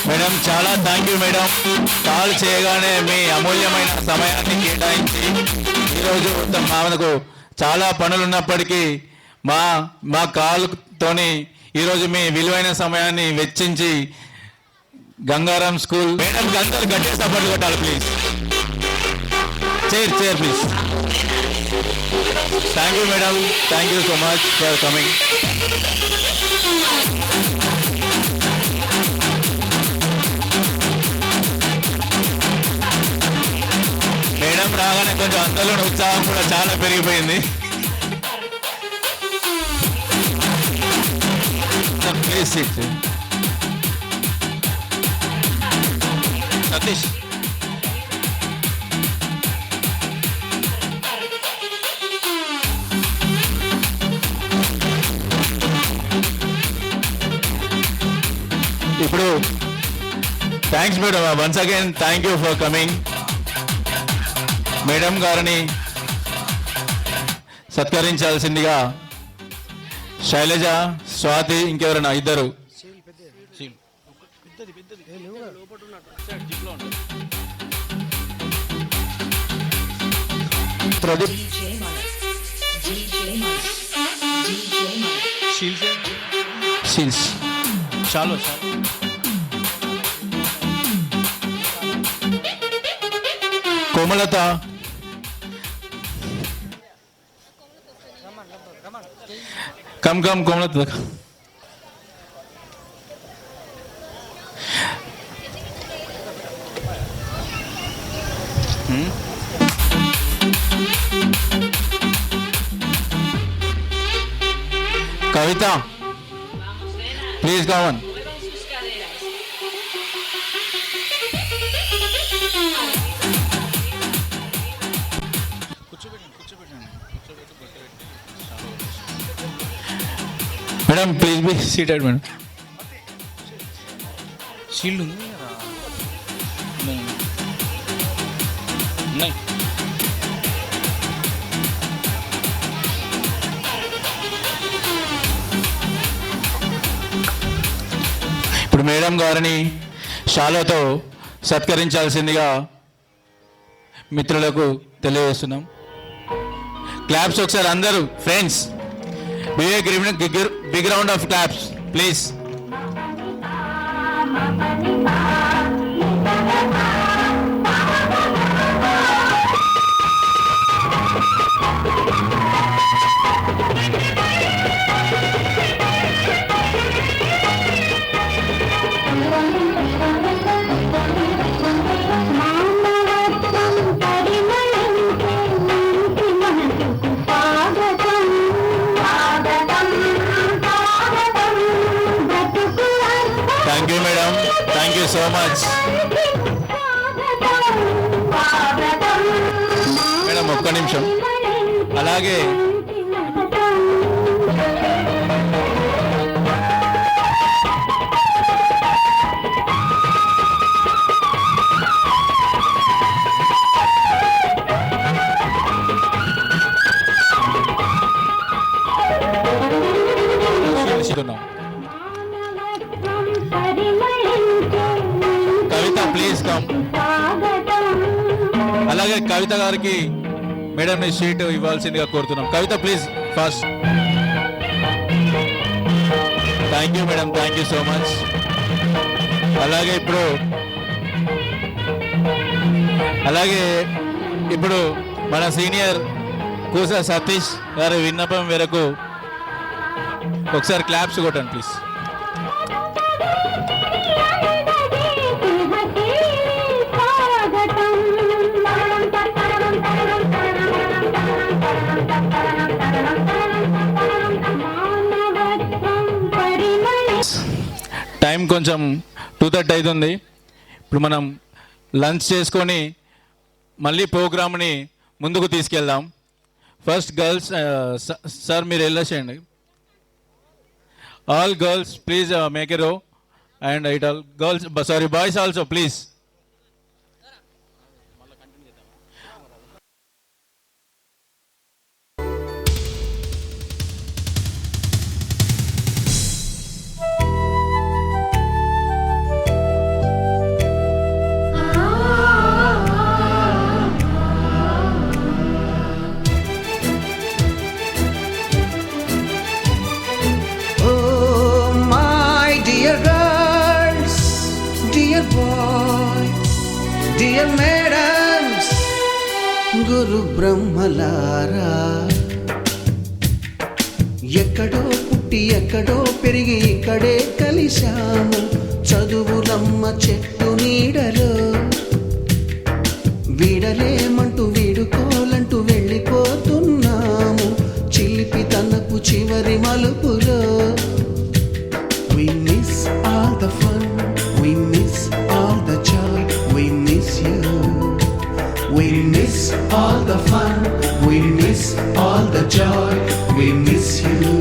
మేడం చాలా థ్యాంక్ యూ మేడం. కాల్ చేయగానే మీ అమూల్యమైన సమయాన్ని కేటాయించి ఈరోజు మనకు చాలా పనులు ఉన్నప్పటికీ మా కాల్తోని ఈరోజు మీ విలువైన సమయాన్ని వెచ్చించి గంగారాం స్కూల్ మేడంకి అందరూ గట్టిగా సపోర్ట్ కొట్టాలి please. Chair please. Thank you madam, thank you so much for coming. Madam రాగానే కొంచెం అందరిలో ఉత్సాహం కూడా చాలా పెరిగిపోయింది. Please sit. సతీష్ ఇప్పుడు thanks madam, once again thank you for coming. Madam గారిని సత్కరించాల్సిందిగా శైలజ, స్వాతి, ఇంకెవరైనా ఇద్దరు. ప్రదీప్ షీల్స్ చాలు. కోమలత, కమ్ కోమలత. కవిత, ప్లీజ్ కావన్. Madam please be seated madam. Shield ఉంది కదా. ఇప్పుడు మేడం గారిని షాలోతో సత్కరించాల్సిందిగా మిత్రులకు తెలియజేస్తున్నాం. క్లాప్స్ ఒకసారి అందరూ friends. Big round of claps please. Thank you madam, thank you so much madam. ఒక్క నిమిషం. అలాగే ప్లీజ్ కమ్. అలాగే కవిత గారికి మేడం ని షీట్ ఇవ్వాల్సిందిగా కోరుతున్నాం. Kavitha please fast. Thank you madam, thank you so much. అలాగే ఇప్పుడు మన సీనియర్ కూస సతీష్ గారి విన్నపం మేరకు ఒకసారి క్లాప్స్ కొట్టండి ప్లీజ్. టైం కొంచెం 2:30 అవుతుంది. ఇప్పుడు మనం లంచ్ చేసుకొని మళ్ళీ ప్రోగ్రామ్ని ముందుకు తీసుకెళ్దాం. ఫస్ట్ గర్ల్స్ సార్ మీరు వెళ్ళేసేయండి. All girls please make a row and it all girls sorry boys also please. Dear madams, గురు బ్రహ్మలారా, ఎక్కడో పుట్టి ఎక్కడో పెరిగి ఇక్కడే కలిశాము చదువులమ్మ చెట్టు నీడలో. వీడలేమంటూ వీడుకోలంటూ వెళ్ళిపోతున్నాము చిలిపి తనపు చివరి మలుపులో. We miss all the fun, we miss all the joy, we miss you. We miss all the fun, we miss all the joy, we miss you.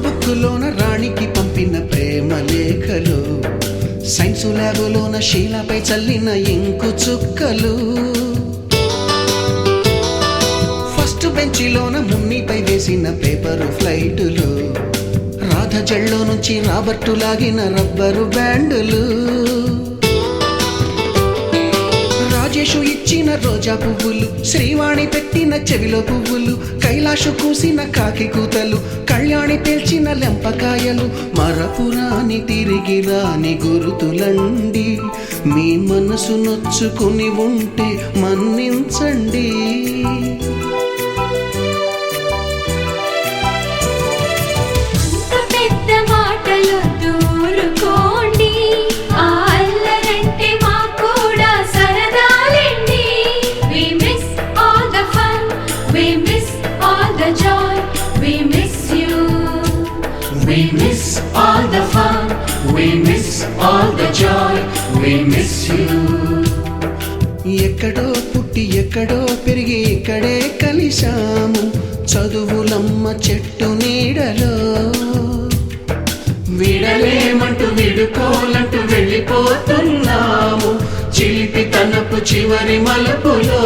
బుక్కులోన రాణికి పంపిన ప్రేమ లేఖలు, సైన్సు ల్యాబులోన శీలపై చల్లిన ఇంకు చుక్కలు, ఫస్ట్ బెంచిలోన మున్నిపై వేసిన పేపరు ఫ్లైటులు, రాధ జల్లో నుంచి రాబర్టు లాగిన rubber బ్యాండులు, Rajesh ఇచ్చిన రోజా పువ్వులు, శ్రీవాణి పెట్టిన చెవిలో పువ్వులు, కైలాషు కూసిన కాకి కూతలు, కళ్యాణి పేల్చిన లెంపకాయలు, మరపురాని తిరిగి రాని గురుతులండి. మీ మనసు నొచ్చుకుని ఉంటే మన్నించండి. We miss all the fun, we miss all the joy, we miss you. ఎక్కడో పుట్టి ఎక్కడో పెరిగి ఇక్కడే కలిశాము చదువులమ్మ చెట్టు నీడలో. విడలేమంటూ విడుకోలంటూ వెళ్ళిపోతున్నాము చిలిపి తనపు చివరి మలుపులో.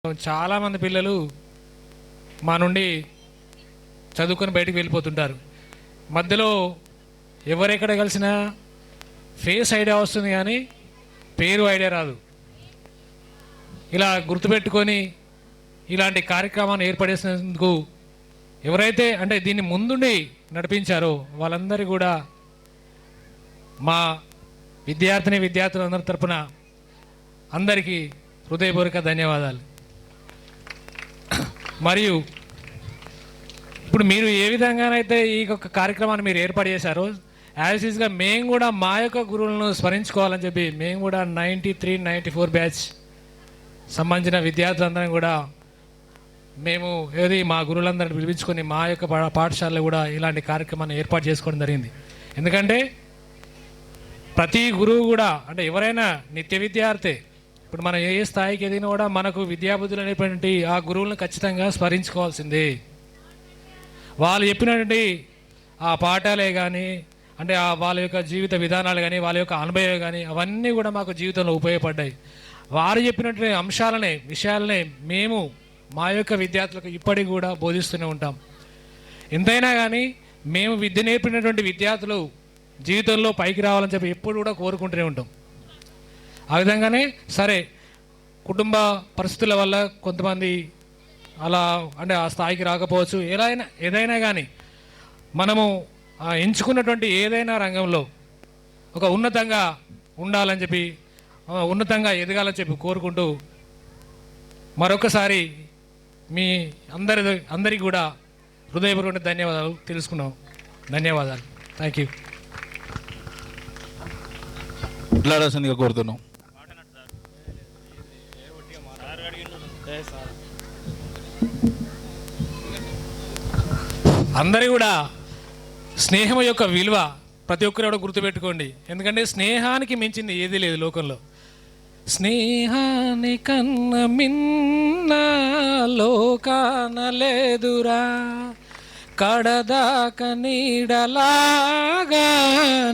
చాలామంది పిల్లలు మా నుండి చదువుకొని బయటికి వెళ్ళిపోతుంటారు. మధ్యలో ఎవరెక్కడ కలిసినా ఫేస్ ఐడియా వస్తుంది కానీ పేరు ఐడియా రాదు. ఇలా గుర్తుపెట్టుకొని ఇలాంటి కార్యక్రమాన్ని ఏర్పడేసినందుకు ఎవరైతే అంటే దీన్ని ముందుండి నడిపించారో వాళ్ళందరూ కూడా మా విద్యార్థులందరి తరపున అందరికీ హృదయపూర్వక ధన్యవాదాలు. మరియు ఇప్పుడు మీరు ఏ విధంగానైతే ఈ యొక్క కార్యక్రమాన్ని మీరు ఏర్పాటు చేశారో యాజ్ ఈజ్గా మేము కూడా మా యొక్క గురువులను స్మరించుకోవాలని చెప్పి మేము కూడా 93, 94 బ్యాచ్ సంబంధించిన విద్యార్థులందరం కూడా మేము మా గురువులందరిని పిలిపించుకొని మా యొక్క పాఠశాలలో కూడా ఇలాంటి కార్యక్రమాన్ని ఏర్పాటు చేసుకోవడం జరిగింది. ఎందుకంటే ప్రతి గురువు కూడా అంటే ఎవరైనా నిత్య విద్యార్థి ఇప్పుడు మనం ఏ స్థాయికి ఎదిగినా కూడా మనకు విద్యాబుద్ధులు అనేటువంటి ఆ గురువులను ఖచ్చితంగా స్మరించుకోవాల్సిందే. వాళ్ళు చెప్పినటువంటి ఆ పాఠాలే కానీ అంటే వాళ్ళ యొక్క జీవిత విధానాలు కానీ వాళ్ళ యొక్క అనుభవం కానీ అవన్నీ కూడా మాకు జీవితంలో ఉపయోగపడ్డాయి. వారు చెప్పినటువంటి విషయాలనే మేము మా యొక్క విద్యార్థులకు ఇప్పటికి కూడా బోధిస్తూనే ఉంటాం. ఎంతైనా కానీ మేము విద్య నేర్పినటువంటి విద్యార్థులు జీవితంలో పైకి రావాలని చెప్పి ఎప్పుడు కూడా కోరుకుంటూనే ఉంటాం. ఆ విధంగానే సరే కుటుంబ పరిస్థితుల వల్ల కొంతమంది అలా అంటే ఆ స్థాయికి రాకపోవచ్చు. ఏదైనా కానీ మనము ఎంచుకున్నటువంటి ఏదైనా రంగంలో ఒక ఉన్నతంగా ఉండాలని చెప్పి ఉన్నతంగా ఎదగాలని చెప్పి కోరుకుంటూ మరొకసారి మీ అందరికీ కూడా హృదయపూర్వక ధన్యవాదాలు తెలుసుకున్నాం. ధన్యవాదాలు. Thank you. మాట్లాడాల్సిందిగా కోరుతున్నాం. అందరూ కూడా స్నేహం యొక్క విలువ ప్రతి ఒక్కరు కూడా గుర్తుపెట్టుకోండి. ఎందుకంటే స్నేహానికి మించింది ఏదీ లేదు లోకంలో. స్నేహాని కన్న మిన్న లోకాన లేదురా, కడదాక నీడలాగా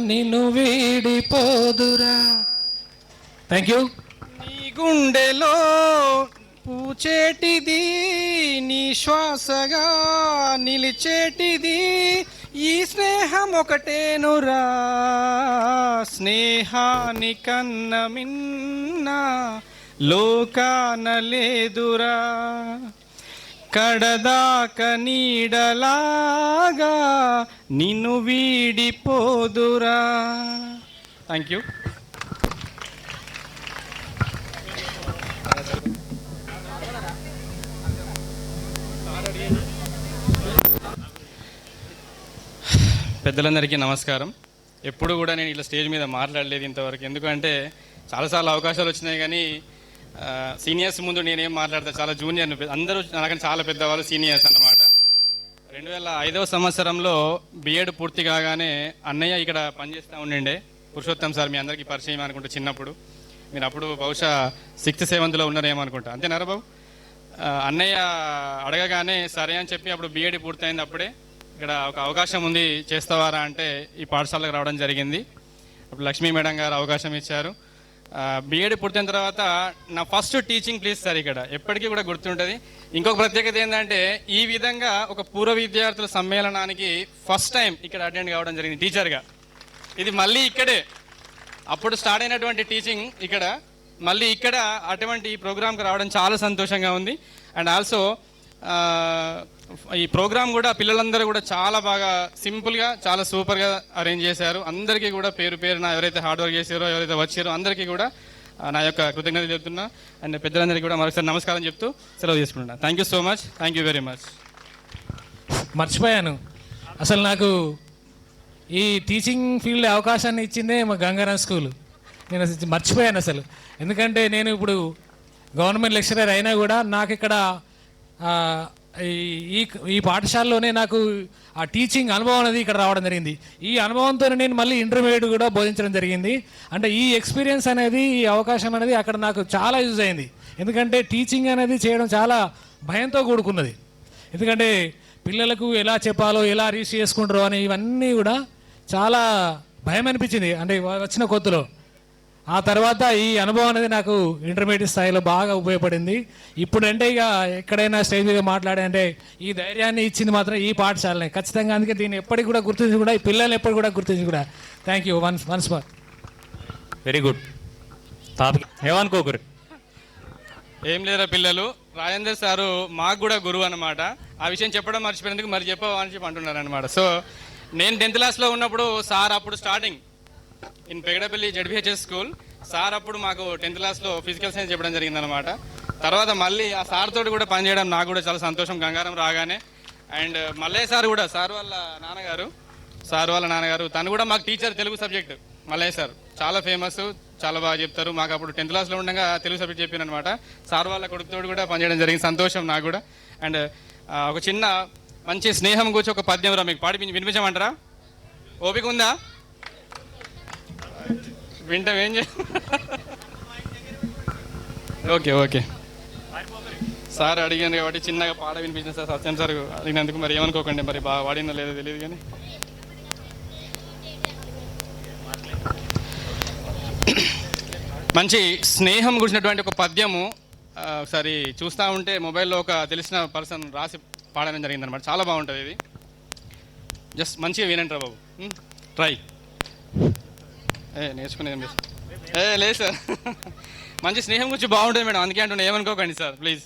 నిన్ను వీడిపోదురా. Thank you. నీ గుండెలో పూచేటిది, నీ శ్వాసగా నిలిచేటిది ఈ స్నేహం ఒకటేనురా. స్నేహాని కన్న మిన్న లోకాన లేదురా, కడదాక నీడలాగా నిన్ను వీడిపోదురా. Thank you. పెద్దలందరికీ నమస్కారం. ఎప్పుడు కూడా నేను ఇట్లా స్టేజ్ మీద మాట్లాడలేదు ఇంతవరకు. ఎందుకంటే చాలాసార్లు అవకాశాలు వచ్చినాయి కానీ సీనియర్స్ ముందు నేనేం మాట్లాడతా, చాలా జూనియర్, అందరూ నాకని చాలా పెద్దవాళ్ళు సీనియర్స్ అన్నమాట. 2005వ సంవత్సరంలో బిఎడ్ పూర్తి కాగానే అన్నయ్య ఇక్కడ పనిచేస్తూ ఉండే పురుషోత్తం సార్, మీ అందరికీ పరిచయం అనుకుంటా. చిన్నప్పుడు మీరు అప్పుడు బహుశా 6th, 7th ఉన్నారేమనుకుంటా, అంతేనా బాబు? అన్నయ్య అడగగానే సరే అని చెప్పి అప్పుడు బిఎడ్ పూర్తయింది. అప్పుడే ఇక్కడ ఒక అవకాశం ఉంది చేస్తావారా అంటే ఈ పాఠశాలకు రావడం జరిగింది. అప్పుడు లక్ష్మీ మేడం గారు అవకాశం ఇచ్చారు. బిఎడ్ పూర్తయిన తర్వాత నా ఫస్ట్ టీచింగ్ ప్లేస్ సార్ ఇక్కడ ఎప్పటికీ కూడా గుర్తుంటుంది. ఇంకొక ప్రత్యేకత ఏంటంటే ఈ విధంగా ఒక పూర్వ విద్యార్థుల సమ్మేళనానికి ఫస్ట్ టైం ఇక్కడ అటెండ్ కావడం జరిగింది టీచర్గా. ఇది మళ్ళీ ఇక్కడే అప్పుడు స్టార్ట్ అయినటువంటి టీచింగ్ ఇక్కడ మళ్ళీ ఇక్కడ అటువంటి ఈ ప్రోగ్రామ్కి రావడం చాలా సంతోషంగా ఉంది. అండ్ ఆల్సో ఈ ప్రోగ్రామ్ కూడా పిల్లలందరూ కూడా చాలా బాగా సింపుల్గా చాలా సూపర్గా అరేంజ్ చేశారు. అందరికీ కూడా పేరు పేరున ఎవరైతే హార్డ్ వర్క్ చేశారో ఎవరైతే వచ్చారో అందరికీ కూడా నా యొక్క కృతజ్ఞతలు చెప్తున్నా. అండ్ పెద్దలందరికీ కూడా మరొకసారి నమస్కారం చెప్తూ సెలవు తీసుకుంటున్నా. Thank you so much. Thank you very much. మర్చిపోయాను, అసలు నాకు ఈ టీచింగ్ ఫీల్డ్ అవకాశాన్ని ఇచ్చిందే మా గంగారాం స్కూల్. నేను మర్చిపోయాను అసలు. ఎందుకంటే నేను ఇప్పుడు గవర్నమెంట్ లెక్చరర్ అయినా కూడా నాకు ఇక్కడ ఈ పాఠశాలలోనే నాకు ఆ టీచింగ్ అనుభవం అనేది ఇక్కడ రావడం జరిగింది. ఈ అనుభవంతో నేను మళ్ళీ ఇంటర్మీడియట్ కూడా బోధించడం జరిగింది. అంటే ఈ ఎక్స్పీరియన్స్ అనేది ఈ అవకాశం అనేది అక్కడ నాకు చాలా యూజ్ అయింది. ఎందుకంటే టీచింగ్ అనేది చేయడం చాలా భయంతో కూడుకున్నది. ఎందుకంటే పిల్లలకు ఎలా చెప్పాలో ఎలా రీచ్ చేసుకుంటారో అని ఇవన్నీ కూడా చాలా భయం అనిపించింది అంటే వచ్చిన కొత్తలో. ఆ తర్వాత ఈ అనుభవం అనేది నాకు ఇంటర్మీడియట్ స్థాయిలో బాగా ఉపయోగపడింది. ఇప్పుడంటే ఇక ఎక్కడైనా స్టేజ్ మీద మాట్లాడంటే ఈ ధైర్యాన్ని ఇచ్చింది మాత్రం ఈ పాఠశాలనే ఖచ్చితంగా. అందుకే దీన్ని ఎప్పటికి కూడా గుర్తించి కూడా ఈ పిల్లలు ఎప్పటికి కూడా గుర్తించి కూడా thank you once more. Very good. Topic ఏమనుకోకరు. ఏం లేరా పిల్లలు, రాజేందర్ సారు మాకు కూడా గురువు అనమాట. ఆ విషయం చెప్పడం మర్చిపోయినందుకు మరి చెప్పవా అని చెప్పి అంటున్నారు అనమాట. సో నేను 10th క్లాస్లో ఉన్నప్పుడు సార్ అప్పుడు starting in Pegadapalli ZBHS school sir అప్పుడు మాకు 10th క్లాస్లో ఫిజికల్ సైన్స్ చెప్పడం జరిగిందనమాట. తర్వాత మళ్ళీ ఆ సార్ తోటి కూడా పనిచేయడం నాకు కూడా చాలా సంతోషం గంగారం రాగానే. అండ్ మల్లయ్య సార్ కూడా సార్ వాళ్ళ నాన్నగారు తను కూడా మాకు teacher Telugu subject. Mallaiah sir చాలా ఫేమస్, చాలా బాగా చెప్తారు. మాకు అప్పుడు 10th క్లాస్లో ఉండగా తెలుగు సబ్జెక్ట్ చెప్పాను అనమాట. సార్ వాళ్ళ కొడుకుతోటి కూడా పనిచేయడం జరిగింది, సంతోషం నాకు కూడా. అండ్ ఒక చిన్న మంచి స్నేహం గురించి ఒక పద్యం రా మీకు పాడి వినిపించమంటారా? ఓపిక ఉందా? వింటాం ఏం ఓకే సార్ అడిగాను కాబట్టి చిన్నగా పాట వినిపించిన సార్. సత్యం సార్ అడిగినందుకు మరి ఏమనుకోకండి, మరి బాగా వాడినో లేదో తెలియదు కానీ. మంచి స్నేహం గురించినటువంటి ఒక పద్యము ఒకసారి చూస్తూ ఉంటే మొబైల్లో ఒక తెలిసిన పర్సన్ రాసి పాడడం జరిగిందనమాట. చాలా బాగుంటుంది ఇది. జస్ట్ మంచిగా వినంటారా బాబు, ట్రై. నేర్చుకునేది లేదు సార్. మంచి స్నేహం గురించి బాగుంటుంది మేడం, అందుకే అంటున్నా, ఏమనుకోకండి సార్ ప్లీజ్.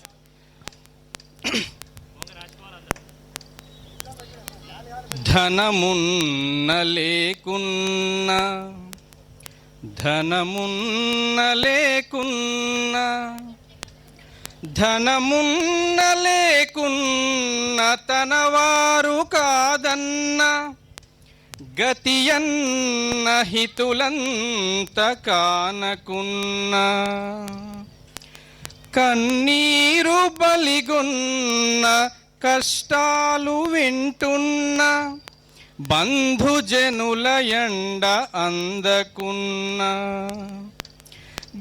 ధనమున్న లేకున్నా తనవారు కాదన్న గతియన్న హితులంత కానకున్న కన్నీరు బలిగొన్న కష్టాలు వింటున్న బంధుజనుల ఎండ అందకున్న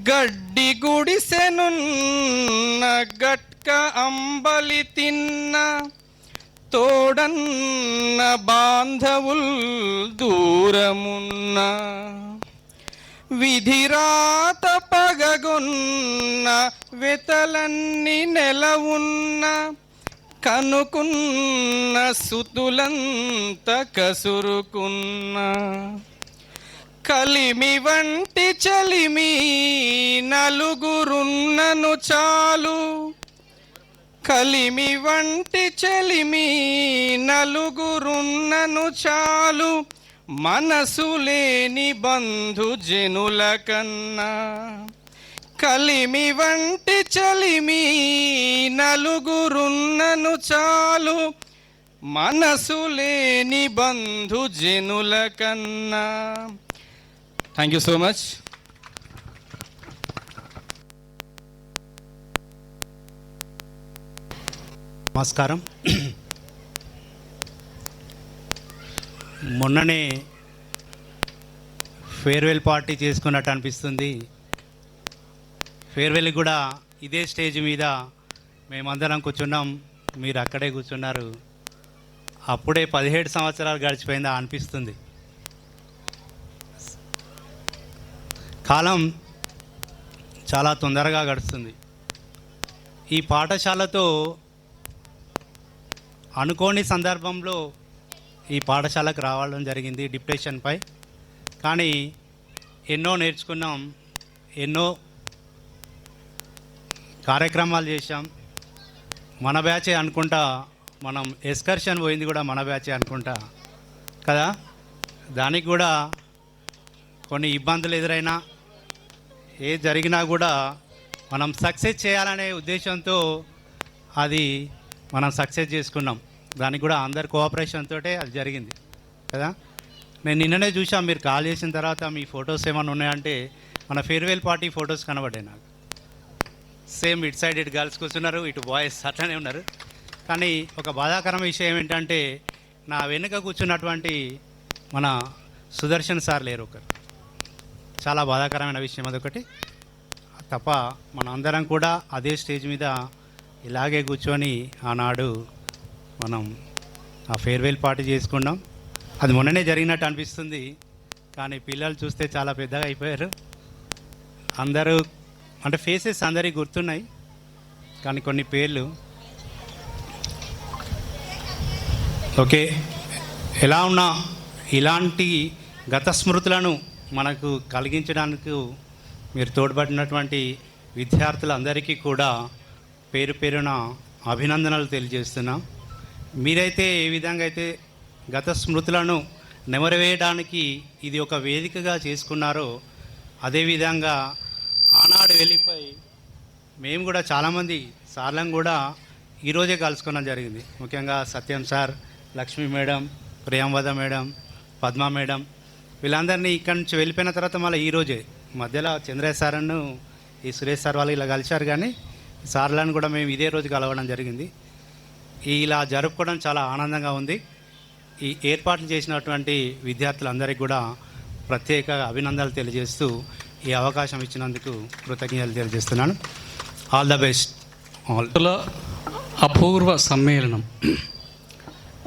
గడ్డి గుడిసెనున్న గట్క అంబలి తిన్న తోడన్న బాంధవుల్ దూరమున్న విధిరాత పగగొన్న వెతలన్ని నెలవున్న కనుకున్న సుతులంత కసురుకున్న కలిమి వంటి చలిమి నలుగురున్నను చాలు కలిమి వంటి చలిమి నలుగురున్నను చాలు మనసు లేని బంధు జనుల కన్నా కలిమి వంటి చలిమి నలుగురున్నను చాలు మనసు లేని బంధు జనుల కన్నా. Thank you so much. నమస్కారం. మొన్ననే ఫేర్వెల్ పార్టీ చేసుకున్నట్టు అనిపిస్తుంది. ఫేర్వెల్ కూడా ఇదే స్టేజ్ మీద మేమందరం కూర్చున్నాం, మీరు అక్కడే కూర్చున్నారు. అప్పుడే 17 సంవత్సరాలు గడిచిపోయిందా అనిపిస్తుంది. కాలం చాలా తొందరగా గడుస్తుంది. ఈ పాఠశాలతో అనుకోని సందర్భంలో ఈ పాఠశాలకు రావడం జరిగింది డిప్రెషన్పై. కానీ ఎన్నో నేర్చుకున్నాం, ఎన్నో కార్యక్రమాలు చేశాం. మన బ్యాచే అనుకుంటా, మనం ఎక్స్కర్షన్ పోయింది కూడా మన బ్యాచే అనుకుంటా కదా. దానికి కూడా కొన్ని ఇబ్బందులు ఎదురైనా ఏ జరిగినా కూడా మనం సక్సెస్ చేయాలనే ఉద్దేశంతో అది మనం సక్సెస్ చేసుకున్నాం. దానికి కూడా అందరి కోఆపరేషన్ తోటే అది జరిగింది కదా. నేను నిన్ననే చూసాం, మీరు కాల్ చేసిన తర్వాత మీ ఫొటోస్ ఏమైనా ఉన్నాయంటే మన ఫేర్వెల్ పార్టీ ఫొటోస్ కనబడ్డాయి నాకు. సేమ్ ఇటు సైడ్ ఇటు గర్ల్స్ కూర్చున్నారు, ఇటు బాయ్స్ అట్లనే ఉన్నారు. కానీ ఒక బాధాకరమైన విషయం ఏంటంటే నా వెనుక కూర్చున్నటువంటి మన సుదర్శన్ సార్ లేరు ఒకరు. చాలా బాధాకరమైన విషయం అదొకటి తప్ప మన అందరం కూడా అదే స్టేజ్ మీద ఇలాగే కూర్చొని ఆనాడు మనం ఆ ఫేర్వెల్ పార్టీ చేసుకున్నాం. అది మొన్ననే జరిగినట్టు అనిపిస్తుంది, కానీ పిల్లలు చూస్తే చాలా పెద్దగా అయిపోయారు. అందరూ అంటే ఫేసెస్ అందరికీ గుర్తున్నాయి, కానీ కొన్ని పేర్లు ఓకే. ఎలా ఉన్నా ఇలాంటి గత స్మృతులను మనకు కలిగించడానికి మీరు తోడ్పడినటువంటి విద్యార్థులందరికీ కూడా పేరు పేరున అభినందనలు తెలియజేస్తున్నా. మీరైతే ఏ విధంగా అయితే గత స్మృతులను నెమరవేయడానికి ఇది ఒక వేదికగా చేసుకున్నారో, అదేవిధంగా ఆనాడు వెళ్ళిపోయి మేము కూడా చాలామంది సార్లను కూడా ఈరోజే కలుసుకోవడం జరిగింది. ముఖ్యంగా Satyam sir, Lakshmi madam, Priyamvada madam, Padma madam, వీళ్ళందరినీ ఇక్కడి నుంచి వెళ్ళిపోయిన తర్వాత మళ్ళీ ఈరోజే మధ్యలో చంద్రయ్య సార్ను ఈ సురేష్ సార్ వాళ్ళు ఇలా కలిశారు, కానీ సార్లను కూడా మేము ఇదే రోజు కలవడం జరిగింది. ఇలా జరుపుకోవడం చాలా ఆనందంగా ఉంది. ఈ ఏర్పాట్లు చేసినటువంటి విద్యార్థులందరికీ కూడా ప్రత్యేక అభినందనలు తెలియజేస్తూ ఈ అవకాశం ఇచ్చినందుకు కృతజ్ఞతలు తెలియజేస్తున్నాను. All the best all. అపూర్వ సమ్మేళనం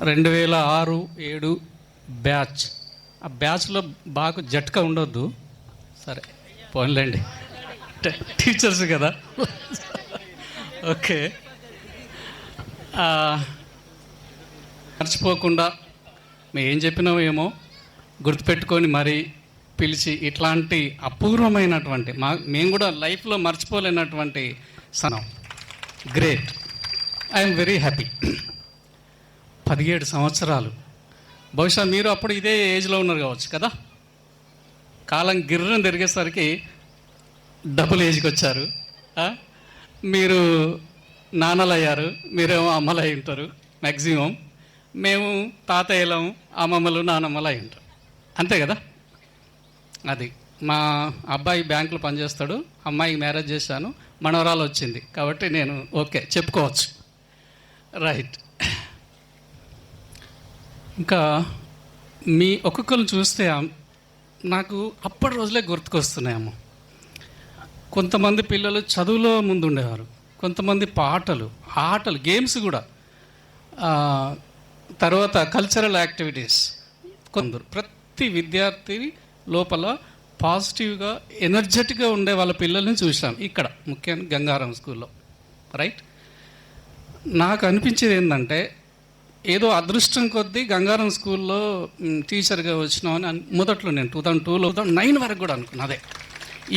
2006-7 బ్యాచ్. ఆ బ్యాచ్లో బాగా జట్కా ఉండొద్దు, సరే పోన్లేండి, టీచర్స్ కదా. ఓకే, మర్చిపోకుండా మేము ఏం చెప్పినామో ఏమో గుర్తుపెట్టుకొని మరీ పిలిచి ఇట్లాంటి అపూర్వమైనటువంటి మేము కూడా లైఫ్లో మర్చిపోలేనటువంటి సనం. Great, I'm very happy. 17 సంవత్సరాలు, బహుశా మీరు అప్పుడు ఇదే ఏజ్లో ఉన్నారు కావచ్చు కదా. కాలం గిర్రను తిరిగేసరికి డబుల్ ఏజ్కి వచ్చారు. మీరు నాన్నలు అయ్యారు, మీరేమో అమ్మలు అయి ఉంటారు మ్యాక్సిమం. మేము తాతయ్యలం, అమ్మమ్మలు, నానమ్మలు అయి ఉంటారు, అంతే కదా. అది మా అబ్బాయి బ్యాంకులో పనిచేస్తాడు, అమ్మాయికి మ్యారేజ్ చేశాను, మనవరాలు వచ్చింది, కాబట్టి నేను ఓకే చెప్పుకోవచ్చు. రైట్. ఇంకా మీ ఒక్కొక్కరు చూస్తే నాకు అప్పటి రోజులే గుర్తుకొస్తున్నాయేమో. కొంతమంది పిల్లలు చదువులో ముందు ఉండేవారు, కొంతమంది పాటలు, ఆటలు, గేమ్స్ కూడా, తర్వాత కల్చరల్ యాక్టివిటీస్. కొందరు ప్రతి విద్యార్థి లోపల పాజిటివ్గా ఎనర్జెటిక్గా ఉండే వాళ్ళ పిల్లల్ని చూసాం ఇక్కడ, ముఖ్యంగా గంగారం స్కూల్లో. రైట్. నాకు అనిపించేది ఏంటంటే ఏదో అదృష్టం కొద్దీ గంగారం స్కూల్లో టీచర్గా వచ్చినామని మొదట్లో నేను 2002లో 2009 వరకు కూడా అనుకున్నా. అదే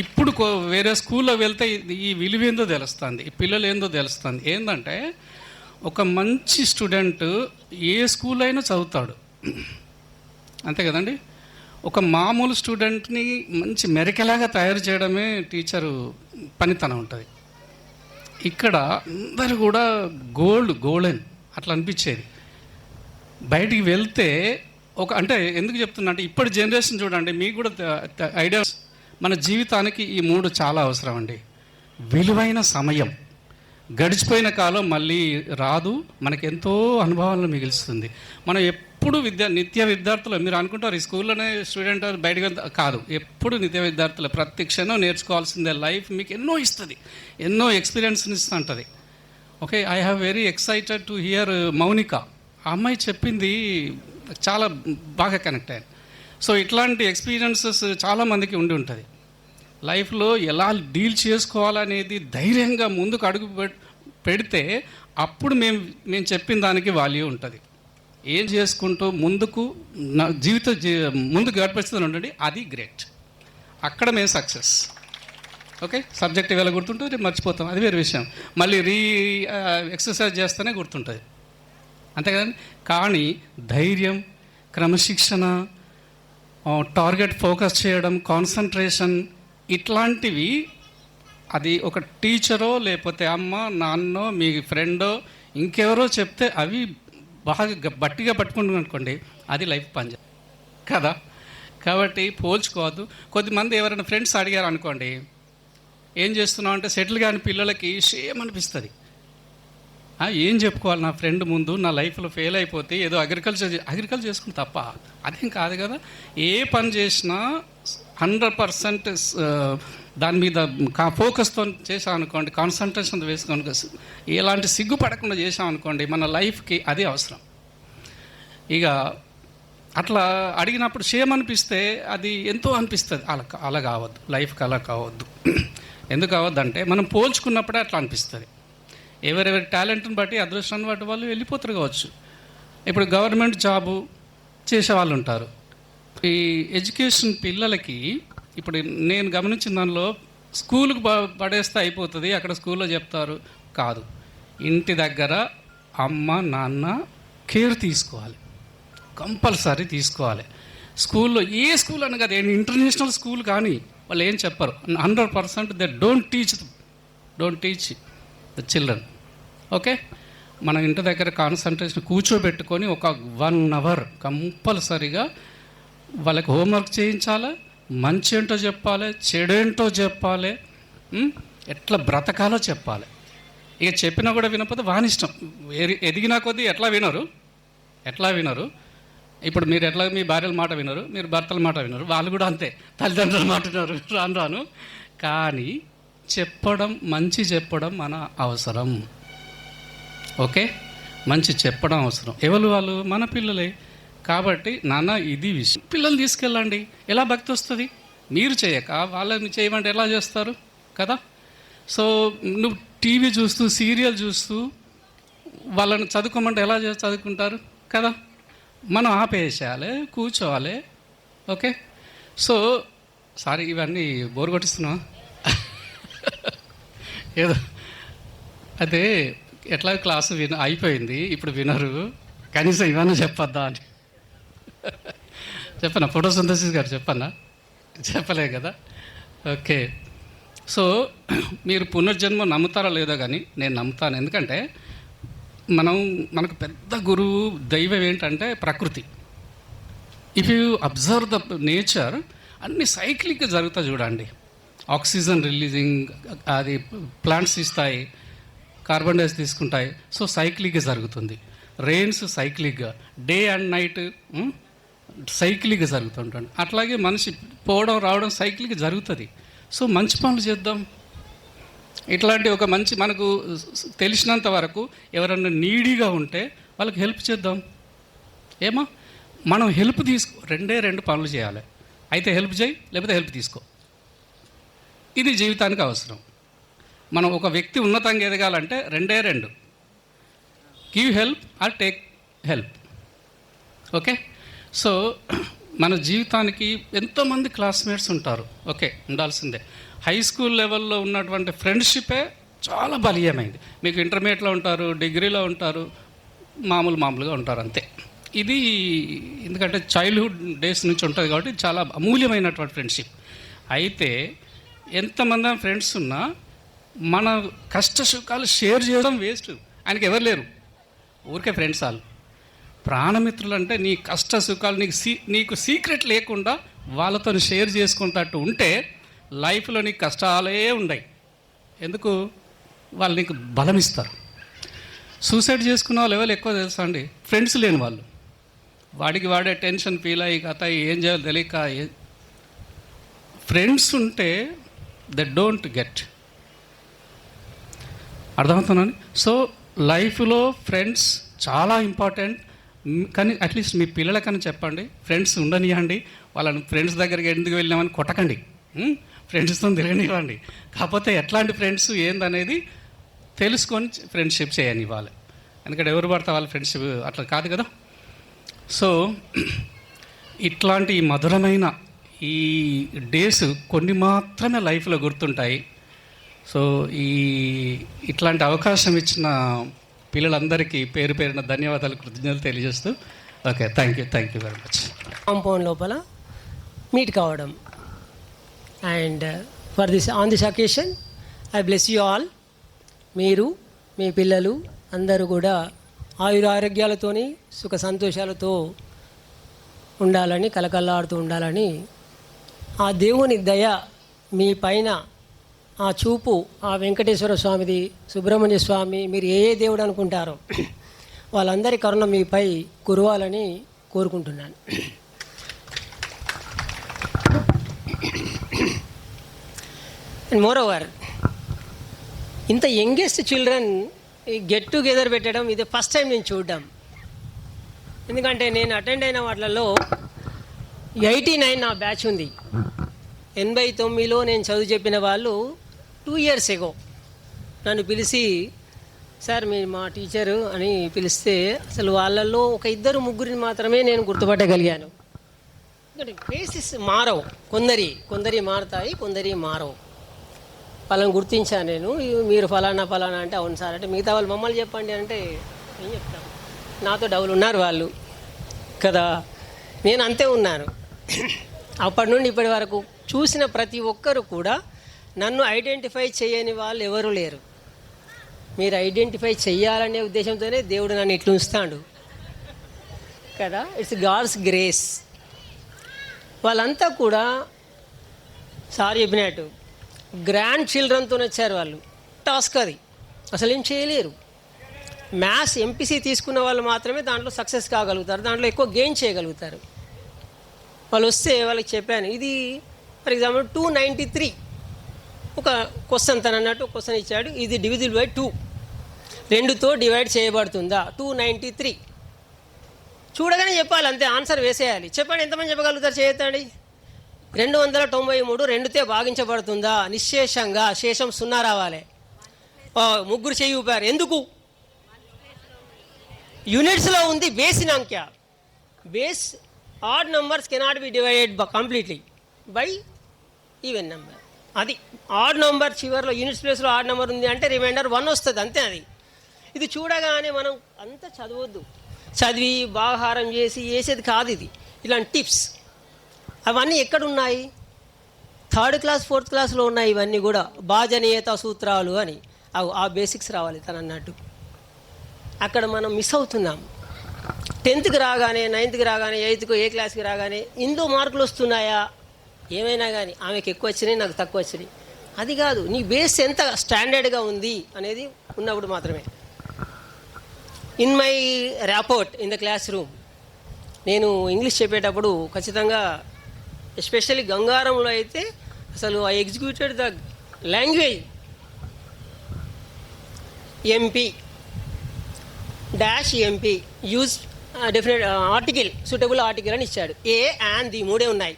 ఇప్పుడు వేరే స్కూల్లో వెళ్తే ఈ విలువ ఏందో తెలుస్తుంది, ఈ పిల్లలు ఏందో తెలుస్తుంది. ఏంటంటే ఒక మంచి స్టూడెంట్ ఏ స్కూల్ అయినా చదువుతాడు, అంతే కదండి. ఒక మామూలు స్టూడెంట్ని మంచి మెరికలాగా తయారు చేయడమే టీచరు పనితనం ఉంటుంది. ఇక్కడ అందరూ కూడా గోల్డెన్ అట్లా అనిపించేది. బయటికి వెళ్తే అంటే ఎందుకు చెప్తున్నా అంటే ఇప్పటి జనరేషన్ చూడండి, మీకు కూడా ఐడియా, మన జీవితానికి ఈ 3 చాలా అవసరం అండి. విలువైన సమయం, గడిచిపోయిన కాలం మళ్ళీ రాదు, మనకి ఎంతో అనుభవాలను మిగులుస్తుంది. మనం ఎప్పుడు నిత్య విద్యార్థులు, మీరు అనుకుంటారు ఈ స్కూల్లోనే స్టూడెంట్ బయటకు కాదు, ఎప్పుడు నిత్య విద్యార్థులు, ప్రతి క్షణం నేర్చుకోవాల్సిందే. లైఫ్ మీకు ఎన్నో ఇస్తుంది, ఎన్నో ఎక్స్పీరియన్స్ని ఇస్తూ ఉంటుంది. Okay, I have very excited to hear Mounika. ఆ అమ్మాయి చెప్పింది చాలా బాగా కనెక్ట్ అయ్యాను. సో ఇట్లాంటి ఎక్స్పీరియన్సెస్ చాలామందికి ఉండి ఉంటుంది. లైఫ్లో ఎలా డీల్ చేసుకోవాలనేది ధైర్యంగా ముందుకు అడుగు పెడితే అప్పుడు మేము చెప్పిన దానికి వాల్యూ ఉంటుంది. ఏం చేసుకుంటూ ముందుకు ముందుకు గడిపిస్తూనే ఉండండి, అది గ్రేట్. అక్కడ మేము సక్సెస్. ఓకే, సబ్జెక్ట్ ఇవాళ గుర్తుంటుంది, మర్చిపోతాం, అది వేరే విషయం. మళ్ళీ ఎక్సర్సైజ్ చేస్తేనే గుర్తుంటుంది, అంతే కదండి. కానీ ధైర్యం, క్రమశిక్షణ, టార్గెట్ ఫోకస్ చేయడం, కాన్సన్ట్రేషన్, ఇట్లాంటివి అది ఒక టీచరో లేకపోతే అమ్మ, నాన్నో, మీ ఫ్రెండో, ఇంకెవరో చెప్తే అవి బాగా గట్టిగా పట్టుకుంటుంది అనుకోండి, అది లైఫ్ పని కదా. కాబట్టి పోల్చుకోవద్దు. కొద్దిమంది ఎవరైనా ఫ్రెండ్స్ అడిగారు అనుకోండి, ఏం చేస్తున్నావు అంటే సెటిల్ కాని పిల్లలకి షేమ్ అనిపిస్తుంది. ఏం చెప్పుకోవాలి నా ఫ్రెండ్ ముందు, నా లైఫ్లో ఫెయిల్ అయిపోతే ఏదో అగ్రికల్చర్ చేసుకుని తప్ప, అదేం కాదు కదా. ఏ పని చేసినా 100% దాని మీద ఫోకస్తో చేసాం అనుకోండి, కాన్సన్ట్రేషన్ వేసుకోండి, ఎలాంటి సిగ్గుపడకుండా చేసాం అనుకోండి, మన లైఫ్కి అది అవసరం. ఇక అట్లా అడిగినప్పుడు షేమ్ అనిపిస్తే అది ఎంతో అనిపిస్తుంది. అలా కావద్దు, లైఫ్కి అలా కావద్దు. ఎందుకు కావద్దు అంటే మనం పోల్చుకున్నప్పుడే అట్లా అనిపిస్తుంది. ఎవరెవరి టాలెంట్ని బట్టి అదృష్టాన్ని బట్టి వాళ్ళు వెళ్ళిపోతారు కావచ్చు. ఇప్పుడు గవర్నమెంట్ జాబు చేసేవాళ్ళు ఉంటారు. ఈ ఎడ్యుకేషన్ పిల్లలకి ఇప్పుడు నేను గమనించిన దానిలో స్కూల్కి పడేస్తే అయిపోతుంది, అక్కడ స్కూల్లో చెప్తారు కాదు. ఇంటి దగ్గర అమ్మ నాన్న కేర్ తీసుకోవాలి, కంపల్సరీ తీసుకోవాలి. స్కూల్లో ఏ స్కూల్ అని కదా, ఇంటర్నేషనల్ స్కూల్ కానీ వాళ్ళు ఏం చెప్పరు. 100% they don't teach the children. Okay, మన ఇంటి దగ్గర కాన్సన్ట్రేషన్ కూర్చోబెట్టుకొని ఒక 1 hour కంపల్సరీగా వాళ్ళకి హోంవర్క్ చేయించాలి. మంచి ఏంటో చెప్పాలి, చెడేంటో చెప్పాలి, ఎట్లా బ్రతకాలో చెప్పాలి. ఇక చెప్పినా కూడా వినకపోతే వానిష్టం. ఎదిగినా కొద్దీ ఎట్లా వినరు. ఇప్పుడు మీరు ఎట్లా మీ భార్యల మాట వినరు, మీరు భర్తల మాట వినరు, వాళ్ళు కూడా అంతే తల్లిదండ్రుల మాట వినరు రాను. కానీ మంచి చెప్పడం మన అవసరం. ఓకే, మంచి చెప్పడం అవసరం. ఎవరు వాళ్ళు? మన పిల్లలే. కాబట్టి నాన్న ఇది విషయం, పిల్లల్ని తీసుకెళ్ళండి. ఎలా భక్తి వస్తుంది? మీరు చేయక వాళ్ళని చేయమంటే ఎలా చేస్తారు కదా. సో నువ్వు టీవీ చూస్తూ సీరియల్ చూస్తూ వాళ్ళని చదువుకోమంటే ఎలా చదువుకుంటారు కదా. మనం ఆపేసేయాలి, కూర్చోవాలి. ఓకే, సో సారీ ఇవన్నీ బోర్ కొట్టిస్తున్నావా? ఏదో అదే ఎట్లా క్లాసు అయిపోయింది, ఇప్పుడు వినరు, కనీసం ఇవన్నీ చెప్పొద్దా అని చెప్పనా? ఫోటోసింథసిస్ గారు చెప్పలే కదా. ఓకే, సో మీరు పునర్జన్మ నమ్ముతారా లేదో కానీ నేను నమ్ముతాను. ఎందుకంటే మనకు పెద్ద గురువు దైవం ఏంటంటే ప్రకృతి. If you observe the nature, అన్ని సైక్లిక్గా జరుగుతాయి చూడండి. ఆక్సిజన్ రిలీజింగ్, అది ప్లాంట్స్ ఇస్తాయి, కార్బన్ డైఆక్సైడ్ తీసుకుంటాయి. సో సైక్లిక్గా జరుగుతుంది. రెయిన్స్ సైక్లిక్గా, డే అండ్ నైట్ సైక్లిక్గా జరుగుతుంటుంది. అట్లాగే మనిషి పోవడం రావడం సైక్లిక్గా జరుగుతుంది. సో మంచి పనులు చేద్దాం. ఇట్లాంటి ఒక మంచి, మనకు తెలిసినంత వరకు ఎవరన్నా నీడీగా ఉంటే వాళ్ళకి హెల్ప్ చేద్దాం. మనం హెల్ప్ రెండు పనులు చేయాలి. అయితే హెల్ప్ చేయి, లేకపోతే హెల్ప్ తీసుకో. ఇది జీవితానికి అవసరం. మనం ఒక వ్యక్తి ఉన్నతంగా ఎదగాలంటే రెండు, give help or take help. Okay, so మన జీవితానికి ఎంతోమంది క్లాస్మేట్స్ ఉంటారు. ఓకే, ఉండాల్సిందే. హై స్కూల్ లెవెల్లో ఉన్నటువంటి ఫ్రెండ్షిపే చాలా బలీయమైంది. మీకు ఇంటర్మీడియట్లో ఉంటారు, డిగ్రీలో ఉంటారు, మామూలుగా ఉంటారు, అంతే. ఇది ఎందుకంటే చైల్డ్హుడ్ డేస్ నుంచి ఉంటుంది కాబట్టి చాలా అమూల్యమైనటువంటి ఫ్రెండ్షిప్. అయితే ఎంతమంది ఫ్రెండ్స్ ఉన్నా మన కష్ట సుఖాలు షేర్ చేయడం వేస్ట్. ఆయనకి ఎవరు లేరు, ఊరికే ఫ్రెండ్స్ వాళ్ళు. ప్రాణమిత్రులు అంటే నీ కష్ట సుఖాలు నీకు సీక్రెట్ లేకుండా వాళ్ళతో షేర్ చేసుకుంటట్టు ఉంటే లైఫ్లో నీకు కష్టాలే ఉండవు. ఎందుకు? వాళ్ళు నీకు బలం ఇస్తారు. సూసైడ్ చేసుకున్న వాళ్ళు ఎవరు ఎక్కువ తెలుసా అండి? ఫ్రెండ్స్ లేని వాళ్ళు. వాడే టెన్షన్ ఫీల్ అయ్యి కథ ఏం చేయాలో తెలియక. ఫ్రెండ్స్ ఉంటే దే డోంట్ గెట్. అర్థమవుతున్నాను. సో లైఫ్లో ఫ్రెండ్స్ చాలా ఇంపార్టెంట్. కానీ అట్లీస్ట్ మీ పిల్లలకని చెప్పండి, ఫ్రెండ్స్ ఉండనివ్వండి. వాళ్ళని ఫ్రెండ్స్ దగ్గరికి ఎందుకు వెళ్ళినామని కొట్టకండి, ఫ్రెండ్స్తో తిరగనివ్వండి. కాకపోతే ఎట్లాంటి ఫ్రెండ్స్ ఏందనేది తెలుసుకొని ఫ్రెండ్షిప్ చేయనివ్వాలి. ఎందుకంటే ఎవరు పడితే వాళ్ళ ఫ్రెండ్షిప్ అట్లా కాదు కదా. సో ఇట్లాంటి మధురమైన ఈ డేస్ కొన్ని మాత్రమే లైఫ్లో గుర్తుంటాయి. సో ఇట్లాంటి అవకాశం ఇచ్చిన పిల్లలందరికీ పేరు పేరున ధన్యవాదాలు, కృతజ్ఞతలు తెలియజేస్తూ okay, thank you very much. Compound లోపల మీట్ కావడం. And on this occasion I bless you all. మీరు, మీ పిల్లలు అందరూ కూడా ఆయురారోగ్యాలతోని సుఖ సంతోషాలతో ఉండాలని, కలకల్లాడుతూ ఉండాలని ఆ దేవుని దయ మీ పైన, ఆ చూపు ఆ వెంకటేశ్వర స్వామిది, సుబ్రహ్మణ్య స్వామి, మీరు ఏ దేవుడు అనుకుంటారో వాళ్ళందరి కరుణ మీపై కురవాలని కోరుకుంటున్నాను. అండ్ మోర్ ఓవర్, ఇంత యంగెస్ట్ చిల్డ్రన్ గెట్ టుగెదర్ పెట్టడం ఇది ఫస్ట్ టైం నేను చూడడం. ఎందుకంటే నేను అటెండ్ అయిన వాటిలలో 89 నా బ్యాచ్ ఉంది. 89లో నేను చదువు చెప్పిన వాళ్ళు 2 years ago నన్ను పిలిచి సార్ మీరు మా టీచరు అని పిలిస్తే అసలు వాళ్ళల్లో ఒక 2-3 మాత్రమే నేను గుర్తుపట్టగలిగాను. ఫేసెస్ మారవు, కొందరి మారుతాయి, కొందరి మారవు. వాళ్ళని గుర్తించాను నేను. మీరు ఫలానా అంటే అవును సార్ అంటే మిగతా వాళ్ళు మమ్మల్ని చెప్పండి అంటే ఏం చెప్తాను, నాతో డబుల్ ఉన్నారు వాళ్ళు కదా, నేను అంతే ఉన్నాను. అప్పటి నుండి ఇప్పటి వరకు చూసిన ప్రతి ఒక్కరు కూడా నన్ను ఐడెంటిఫై చేయని వాళ్ళు ఎవరు లేరు. మీరు ఐడెంటిఫై చెయ్యాలనే ఉద్దేశంతోనే దేవుడు నన్ను ఇట్లా ఉంచుతాడు కదా. It's God's grace. వాళ్ళంతా కూడా సార్ చెప్పినట్టు గ్రాండ్ చిల్డ్రన్తో వచ్చారు. వాళ్ళు టాస్క్ అది అసలు ఏం చేయలేరు. మ్యాథ్స్ ఎంపీసీ తీసుకున్న వాళ్ళు మాత్రమే దాంట్లో సక్సెస్ కాగలుగుతారు, దాంట్లో ఎక్కువ గెయిన్ చేయగలుగుతారు. వాళ్ళు వస్తే వాళ్ళకి చెప్పాను, ఇది ఫర్ ఎగ్జాంపుల్ 293 ఒక క్వశ్చన్ తను అన్నట్టు క్వశ్చన్ ఇచ్చాడు, ఇది డివిజిబుల్ బై 2, 2తో డివైడ్ చేయబడుతుందా 293 చూడగానే చెప్పాలి, అంతే ఆన్సర్ వేసేయాలి. చెప్పండి ఎంతమంది చెప్పగలుగుతారు? చేయొద్దండి. 293 2తో భాగించబడుతుందా? నిశ్శేషంగా శేషం 0 రావాలి. 3 చేయి ఊపారు. ఎందుకు? యూనిట్స్లో ఉంది బేసినాంక్య. బేస్ odd numbers cannot be divided completely by even number. అది ఆడ్ నెంబర్ చివరిలో యూనిట్స్ ప్లేస్లో ఆడ్ నెంబర్ ఉంది అంటే రిమైండర్ 1 వస్తుంది, అంతే. అది ఇది చూడగానే మనం అంత చదవద్దు, చదివి బాహారం చేసి వేసేది కాదు ఇది. ఇలాంటి టిప్స్ అవన్నీ ఎక్కడున్నాయి? 3rd క్లాస్ 4th క్లాస్లో ఉన్నాయి ఇవన్నీ కూడా. భాజనీయత సూత్రాలు అని ఆ బేసిక్స్ రావాలి తను అన్నట్టు. అక్కడ మనం మిస్ అవుతున్నాం. 10th రాగానే 9th రాగానే 8th ఏ క్లాస్కి రాగానే ఇందులో మార్కులు వస్తున్నాయా? ఏమైనా కానీ ఆమెకు ఎక్కువ వచ్చినాయి, నాకు తక్కువ వచ్చినాయి. అది కాదు, నీ బేస్ ఎంత స్టాండర్డ్గా ఉంది అనేది ఉన్నప్పుడు మాత్రమే. In my rapport in the class room నేను ఇంగ్లీష్ చెప్పేటప్పుడు ఖచ్చితంగా, ఎస్పెషల్లీ గంగారంలో అయితే అసలు I executed the language. MP dash MP use definite article, suitable article అని ఇచ్చాడు. ఏ అండ్ ది 3 ఉన్నాయి.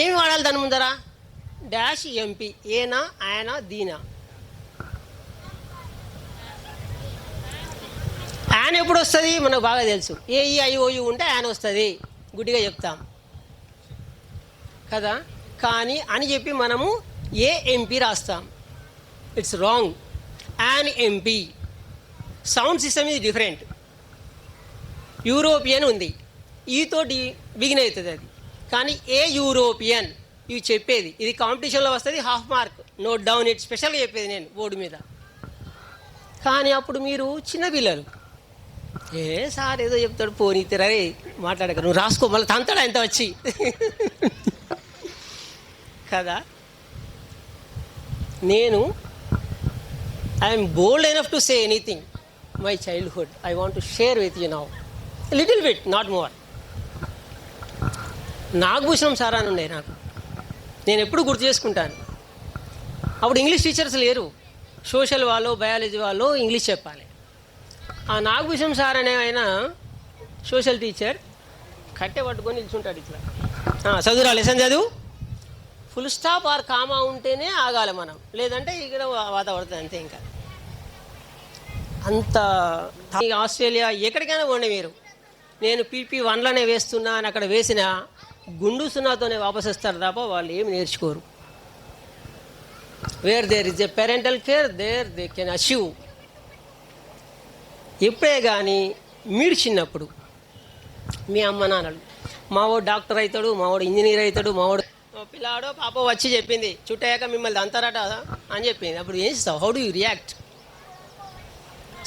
ఏమి వాడాలి దాని ముందర? డాష్ ఎంపీ, ఏనా ఆయన దీనా. యాన్ ఎప్పుడు వస్తుంది మనకు బాగా తెలుసు. AEIOU ఉంటే యాన్ వస్తుంది, గుడ్డిగా చెప్తాం కదా. కానీ అని చెప్పి మనము AMP రాస్తాం. It's wrong. An MP sound system ఇది డిఫరెంట్. యూరోపియన్ ఉంది, ఈతో బిగిన్ అవుతుంది అది. కానీ ఏ యూరోపియన్ ఇవి చెప్పేది, ఇది కాంపిటీషన్లో వస్తుంది, half mark, note down it, స్పెషల్గా చెప్పేది నేను బోర్డు మీద. కానీ అప్పుడు మీరు చిన్నపిల్లలు, ఏ సార్ ఏదో చెప్తాడు పోనీ తిరగే మాట్లాడక, నువ్వు రాసుకో, మళ్ళీ తంతాడా ఎంత వచ్చి కదా. నేను I'm bold enough to say anything. My childhood I want to share with you now little bit, not more. Nagabhushanam sir అని ఉండే నాకు, నేను ఎప్పుడు గుర్తు చేసుకుంటాను. అప్పుడు ఇంగ్లీష్ టీచర్స్ లేరు, సోషల్ వాళ్ళు బయాలజీ వాళ్ళు ఇంగ్లీష్ చెప్పాలి. ఆ నాగభూషణం సార్ అనే ఆయన సోషల్ టీచర్ కట్టె పట్టుకొని నిల్చుంటాడు ఇట్లా, చదువురా లెసన్ చదువు, ఫుల్ స్టాప్ ఆర్ కామా ఉంటేనే ఆగాలి మనం, లేదంటే ఇక్కడ వాతావరణం అంతే. ఇంకా అంత ఆస్ట్రేలియా ఎక్కడికైనా పోండి మీరు, నేను PP1లోనే వేస్తున్నా అని అక్కడ వేసిన గుండు సున్నాతోనే వాపసు వస్తారు తప్ప వాళ్ళు ఏమి నేర్చుకోరు. Where there is a parental care there they can achieve. ఎప్పుడే కానీ మీరు చిన్నప్పుడు మీ అమ్మ నాన్నలు, మావాడు డాక్టర్ అవుతాడు, మావాడు ఇంజనీర్ అవుతాడు, మావాడు పిల్లాడో పాప వచ్చి చెప్పింది చుట్టయ్యాక మిమ్మల్ని అంతారట అని చెప్పింది, అప్పుడు ఏం చేస్తావు? How do you react?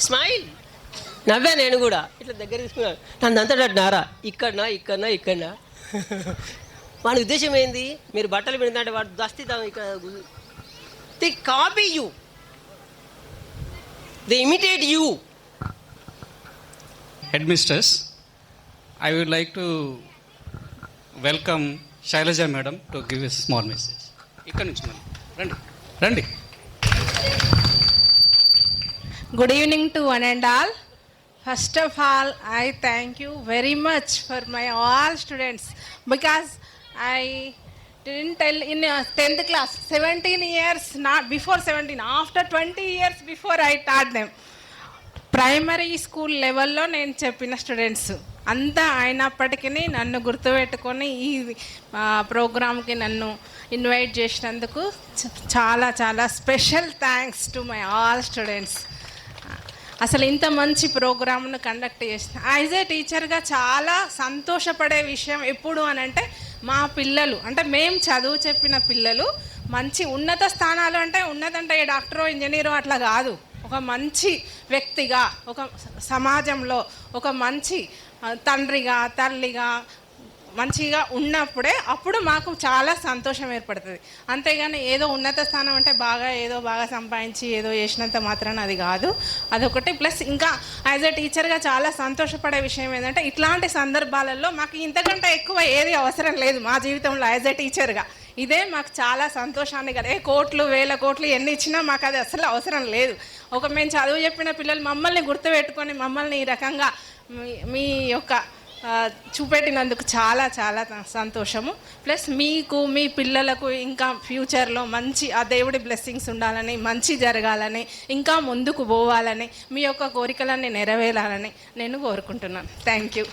Smile. నవ్వా నేను కూడా, ఇట్లా దగ్గర తీసుకున్నాను, నన్ను అంతటన్నారా, ఇక్కడనా వాడి ఉద్దేశం ఏంది? మీరు బట్టలు పెడతాంటే వాడు దస్తి ఇక్కడ, they copy you, they imitate you. Headmistress, I would like to welcome Shailaja madam to give a small message. ఇక్కడ నుంచి రండి. Good evening to one and all. First of all, I thank you very much for my all students because I didn't tell in 10th class, 17 years, not before 17, after 20 years before I taught them. Primary school లెవెల్లో నేను చెప్పిన students అంతా అయినప్పటికీ నన్ను గుర్తుపెట్టుకొని ఈ ప్రోగ్రామ్కి నన్ను ఇన్వైట్ చేసినందుకు చాలా చాలా special thanks to my all students. అసలు ఇంత మంచి ప్రోగ్రామ్ను కండక్ట్ చేసిన యాజ్ ఏ టీచర్గా చాలా సంతోషపడే విషయం ఎప్పుడు అని అంటే మా పిల్లలు అంటే మేము చదువు చెప్పిన పిల్లలు మంచి ఉన్నత స్థానాలు అంటే ఉన్నతంటే డాక్టరో ఇంజనీరో అట్లా కాదు, ఒక మంచి వ్యక్తిగా ఒక సమాజంలో ఒక మంచి తండ్రిగా తల్లిగా మంచిగా ఉన్నప్పుడే అప్పుడు మాకు చాలా సంతోషం ఏర్పడుతుంది. అంతేగాని ఏదో ఉన్నత స్థానం అంటే బాగా సంపాదించి ఏదో చేసినంత మాత్రాన అది కాదు. అదొకటి. ప్లస్ ఇంకా యాజ్ ఏ టీచర్గా చాలా సంతోషపడే విషయం ఏంటంటే ఇట్లాంటి సందర్భాలలో మాకు ఇంతకంటే ఎక్కువ ఏది అవసరం లేదు మా జీవితంలో యాజ్ ఏ టీచర్గా. ఇదే మాకు చాలా సంతోషాన్ని కదా. కోట్లు వేల కోట్లు ఎన్ని ఇచ్చినా మాకు అది అసలు అవసరం లేదు. మేము చదువు చెప్పిన పిల్లలు మమ్మల్ని గుర్తుపెట్టుకొని మమ్మల్ని ఈ రకంగా మీ యొక్క చూపెట్టినందుకు చాలా చాలా సంతోషము. ప్లస్ మీకు మీ పిల్లలకు ఇంకా ఫ్యూచర్లో మంచి ఆ దేవుడి బ్లెస్సింగ్స్ ఉండాలని, మంచి జరగాలని, ఇంకా ముందుకు పోవాలని, మీ యొక్క కోరికలన్నీ నెరవేరాలని నేను కోరుకుంటున్నాను. Thank you.